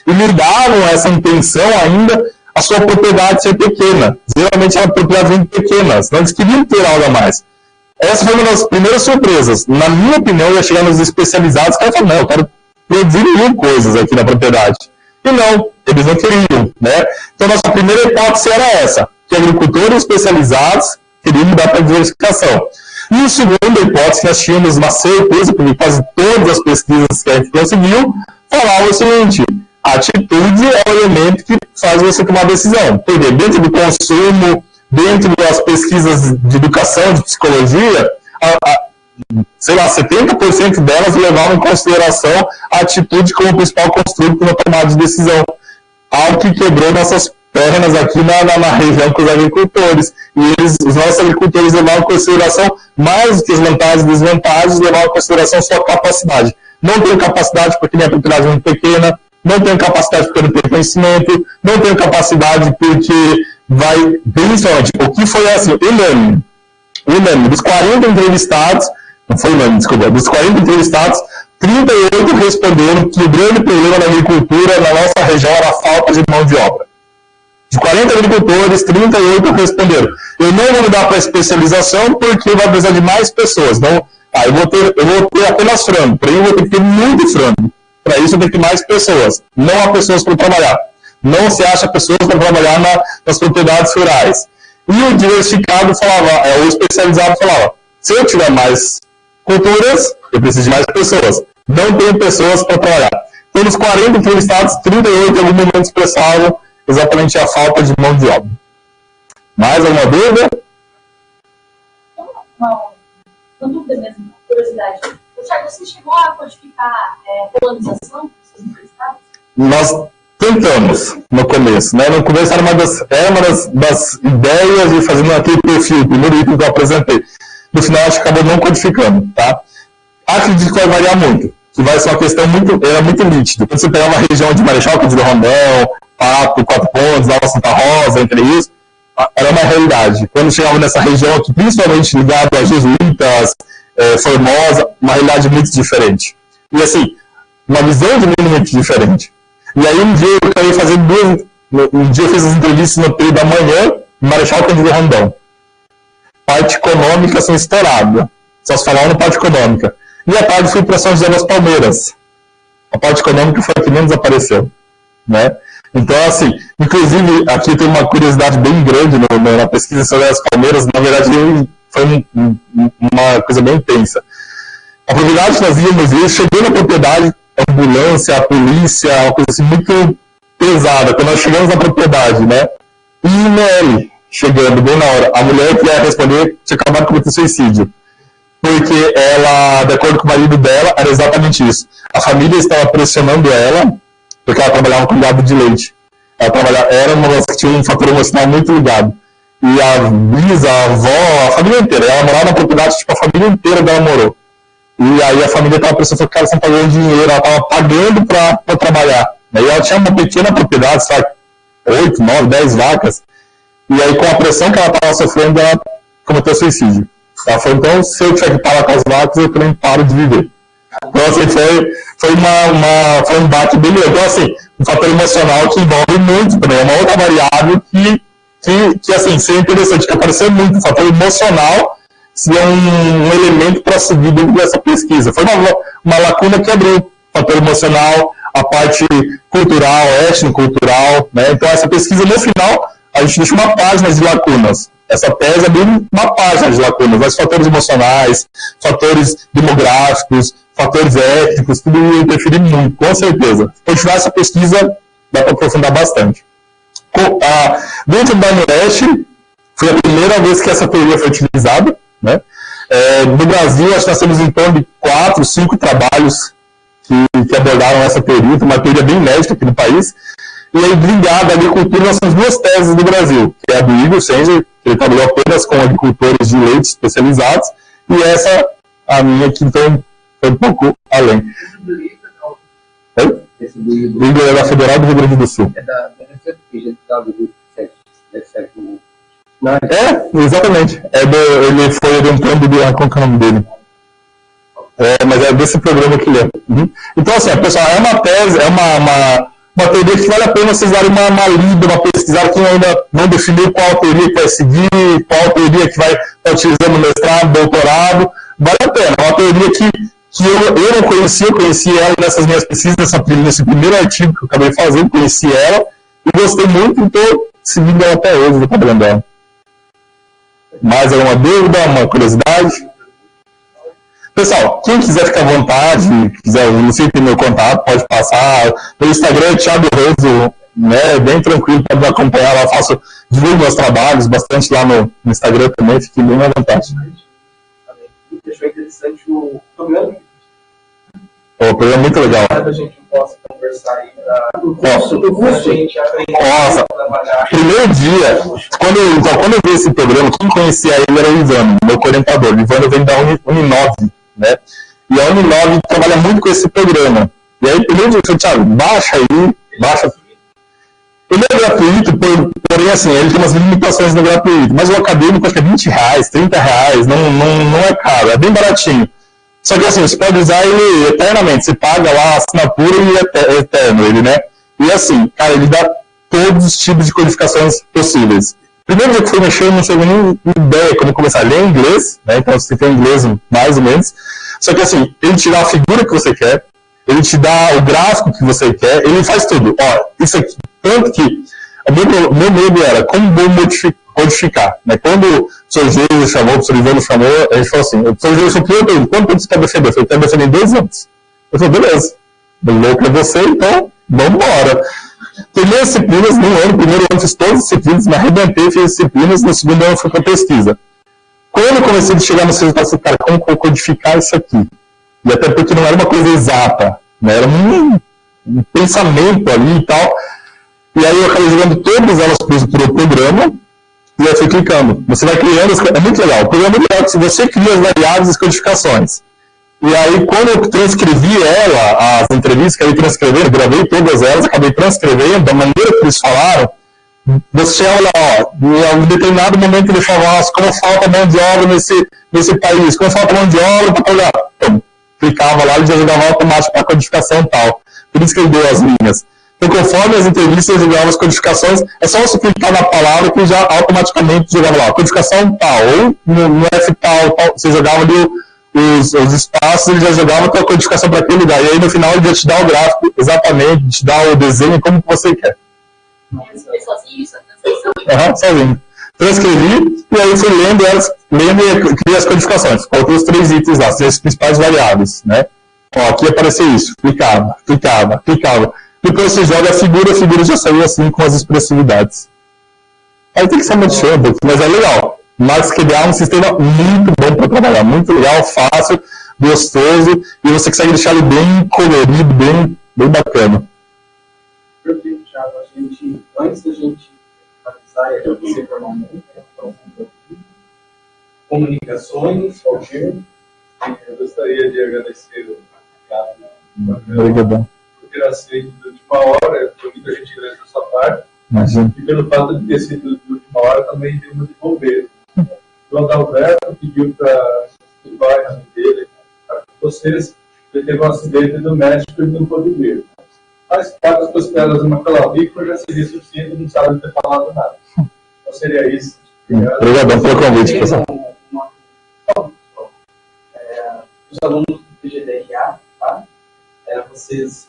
E ligavam essa intenção ainda a sua propriedade ser pequena. Geralmente eram propriedades muito pequenas. Então, eles queriam ter algo a mais. Essa foi uma das primeiras surpresas. Na minha opinião, eu ia chegar nos especializados, que falaram, não, eu quero produzir 1000 coisas aqui na propriedade. E não, eles não queriam, né? Então, nossa primeira hipótese era essa, que agricultores especializados queriam mudar para a diversificação. E a segunda hipótese, nós tínhamos uma certeza, porque quase todas as pesquisas que a gente conseguiu falavam o seguinte: a atitude é o elemento que faz você tomar decisão. Porque dentro do consumo, dentro das pesquisas de educação, de psicologia, 70% delas levavam em consideração a atitude como principal construto na tomada de decisão. Algo que quebrou nossas pernas aqui na região com os agricultores. E os nossos agricultores levavam em consideração, mais do que as vantagens e desvantagens, levavam em consideração sua capacidade. Não tenho capacidade porque minha propriedade é muito pequena, não tenho capacidade porque eu não tenho conhecimento, não tenho capacidade porque principalmente, o que foi assim, unânime, dos 40 entrevistados, não foi unânime, desculpa, dos 40 entrevistados, 38 responderam que o grande problema da agricultura na nossa região era a falta de mão de obra. De 40 agricultores, 38 responderam: eu não vou mudar para a especialização porque vai precisar de mais pessoas. Então, eu vou ter apenas frango, para isso eu vou ter que ter muito frango. Para isso eu tenho que ter mais pessoas. Não há pessoas para trabalhar. Não se acha pessoas para trabalhar nas propriedades rurais. E o diversificado falava, o especializado falava: se eu tiver mais culturas, eu preciso de mais pessoas. Não tenho pessoas para trabalhar. Então, nos 40 entrevistados, 38 em algum momento expressavam exatamente a falta de mão de obra. Mais alguma dúvida? Uma dúvida mesmo, curiosidade. Thiago, você chegou a codificar polinização dos seus entrevistados? Nós tentamos no começo, né? No começo era uma das ideias de fazer aquele perfil, o primeiro item que eu apresentei. No final, a gente acabou não codificando, tá? Acredito que vai variar muito, que vai ser uma questão muito nítida. Quando você pegar uma região de Marechal Cândido Rondon, Pato, Quatro Pontos, Nova Santa Rosa, entre isso, era uma realidade. Quando chegava nessa região aqui, principalmente ligado a jesuítas, Formosa, uma realidade muito diferente. E assim, uma visão de mundo muito diferente. E aí um dia eu queria fazer um dia eu fiz as entrevistas no período da manhã, em Marechal Cândido Rondon. Parte econômica assim, estourada. Só se falava na parte econômica. E à tarde fui para São José das Palmeiras. A parte econômica foi a que menos apareceu, né? Então, assim, inclusive, aqui tem uma curiosidade bem grande na pesquisa sobre as Palmeiras. Na verdade, foi uma coisa bem intensa. A propriedade que nós íamos ver, chegou na propriedade, a ambulância, a polícia, uma coisa assim muito pesada. Quando nós chegamos na propriedade, né? IML, chegando bem na hora. A mulher que ia responder tinha acabado de cometer suicídio. Porque ela, de acordo com o marido dela, era exatamente isso. A família estava pressionando ela, porque ela trabalhava com gado de leite. Era uma das que tinha um fator emocional muito ligado. E a bisa, a avó, a família inteira, ela morava na propriedade, tipo, a família inteira dela morou. E aí a família estava pressionando, porque ela estava pagando dinheiro, ela estava pagando para trabalhar. E ela tinha uma pequena propriedade, sabe, 8, 9, 10 vacas. e aí com a pressão que ela estava sofrendo, ela cometeu suicídio. Ela falou, então, se eu tiver que parar com as vacas, eu também paro de viver. Então, assim, foi um bate bem grande. Então, assim, um fator emocional que envolve muito também. É uma outra variável que assim, seria interessante, que apareceu muito. O fator emocional seria um elemento para seguir dentro dessa pesquisa. Foi uma lacuna que abriu o fator emocional, a parte cultural, étnico-cultural, né? Então, essa pesquisa, no final, a gente deixa uma página de lacunas. Essa tese abriu uma página de lacunas, mas fatores emocionais, fatores demográficos, fatores étnicos, tudo interfere muito, com certeza. Se continuar essa pesquisa, dá para aprofundar bastante. Dentro da Noroeste, foi a primeira vez que essa teoria foi utilizada, né? No Brasil, acho que nós temos em torno de 4, 5 trabalhos que abordaram essa teoria, uma teoria bem inédita aqui no país. E aí, ligada à agricultura, nós temos 2 teses do Brasil, que é a do Igor Sanger, que ele trabalhou apenas com agricultores de leite especializados, e essa, a minha, que então foi um pouco além. Esse do Igor é da Federal do Rio Grande do Sul. Exatamente. Ele foi orientando qual que é o nome dele? Mas é desse programa que ele é. Então, assim, pessoal, é uma tese, é uma teoria que vale a pena vocês darem uma lida, uma pesquisada, quem ainda não definiu qual teoria que vai seguir, qual teoria que vai estar utilizando no mestrado, doutorado, vale a pena. É uma teoria que eu não conhecia, eu conheci ela nessas minhas pesquisas, nesse primeiro artigo que eu acabei fazendo, conheci ela, e gostei muito, então seguindo ela até hoje, vou trabalhando dela. Mais alguma dúvida, uma curiosidade? Pessoal, quem quiser ficar à vontade, quiser, não sei, ter meu contato, pode passar. Meu Instagram é Thiago Rezo, né, bem tranquilo, pode me acompanhar lá, divulgo meus trabalhos bastante lá no Instagram também, fiquem bem à vontade. Deixou interessante o programa. O programa é muito legal. A gente possa conversar aí a gente aprender a trabalhar. Primeiro dia, quando eu vi esse programa, quem conhecia ele era o Ivano, meu orientador. O Ivano vem da Uninove, né? E a Uninove trabalha muito com esse programa. E aí, primeiro dia, eu falei, Thiago, baixa aí, baixa. Ele é gratuito, porém, assim, ele tem umas limitações no gratuito. Mas o acadêmico, acho que é R$20, R$30, não é caro, é bem baratinho. Só que assim, você pode usar ele eternamente, você paga lá a assinatura e é eterno ele, né? E assim, cara, ele dá todos os tipos de codificações possíveis. Primeiro dia que fui mexer, eu não tinha nem ideia como começar a ler inglês, né? Então você tem inglês mais ou menos. Só que assim, ele te dá a figura que você quer, ele te dá o gráfico que você quer, ele faz tudo. Ó, isso aqui, tanto que o meu medo era como vou codificar, né? Quando o professor Gênesis chamou, o professor Ivano chamou, a gente falou assim, o professor Gênesis falou, quanto tempo você quer defender? Eu falei, quero defender em 2 anos. Eu falei, beleza, louco é você, então, vamos embora. Terminei as disciplinas no ano, primeiro ano fiz todas as disciplinas, me arrebentei, fiz as disciplinas, no segundo ano fui para pesquisa. Quando eu comecei a chegar nos resultados, cara, como que eu vou codificar isso aqui? E até porque não era uma coisa exata, né? Era um pensamento ali e tal. E aí eu acabei jogando todas elas para o programa, e aí fui clicando. Você vai criando, é muito legal. O programa é muito legal, se você cria as variáveis e as codificações. E aí, quando eu transcrevi as entrevistas que eu ia transcrever, gravei todas elas, acabei transcrevendo da maneira que eles falaram, você olha, ó, em um determinado momento ele falava, como falta mão de obra nesse país, como falta mão de obra para olhar. Então, clicava lá e já jogava automático para a codificação e tal. Por isso que ele deu as linhas. Então, conforme as entrevistas jogavam as codificações, é só você clicar na palavra que já automaticamente jogava lá, codificação tal, ou no F tal, você jogava ali os espaços, ele já jogava a codificação para aquele lugar, e aí no final ele já te dá o gráfico exatamente, te dá o desenho como você quer. Sozinho. Transcrevi, e aí fui lendo e criei as codificações, coloquei os 3 itens lá, as principais variáveis, né? Ó, aqui apareceu isso, clicava. Depois você joga a figura já saiu assim com as expressividades. Aí tem que ser muito cheio, mas é legal. Mas criar um sistema muito bom para trabalhar, muito legal, fácil, gostoso, e você consegue deixar ele bem colorido, bem bacana. Perfeito, Thiago. Antes da gente finalizar e agradecer formalmente comunicações, Algir, eu gostaria de agradecer o Ricardo. Obrigadão. Ter aceito de última hora, foi muita gentileza da sua parte. Imagina. E pelo fato de ter sido de última hora também deu uma de bombeiro. O Adalberto pediu para estudar a nome dele, para vocês, ele teve um acidente doméstico e ele não pôde vir. Mas 4 costelas e uma clavícula já seria suficiente, não sabe ter falado nada. Então seria isso. Obrigadão pelo convite, pessoal. Os alunos do PGDRA, tá? Vocês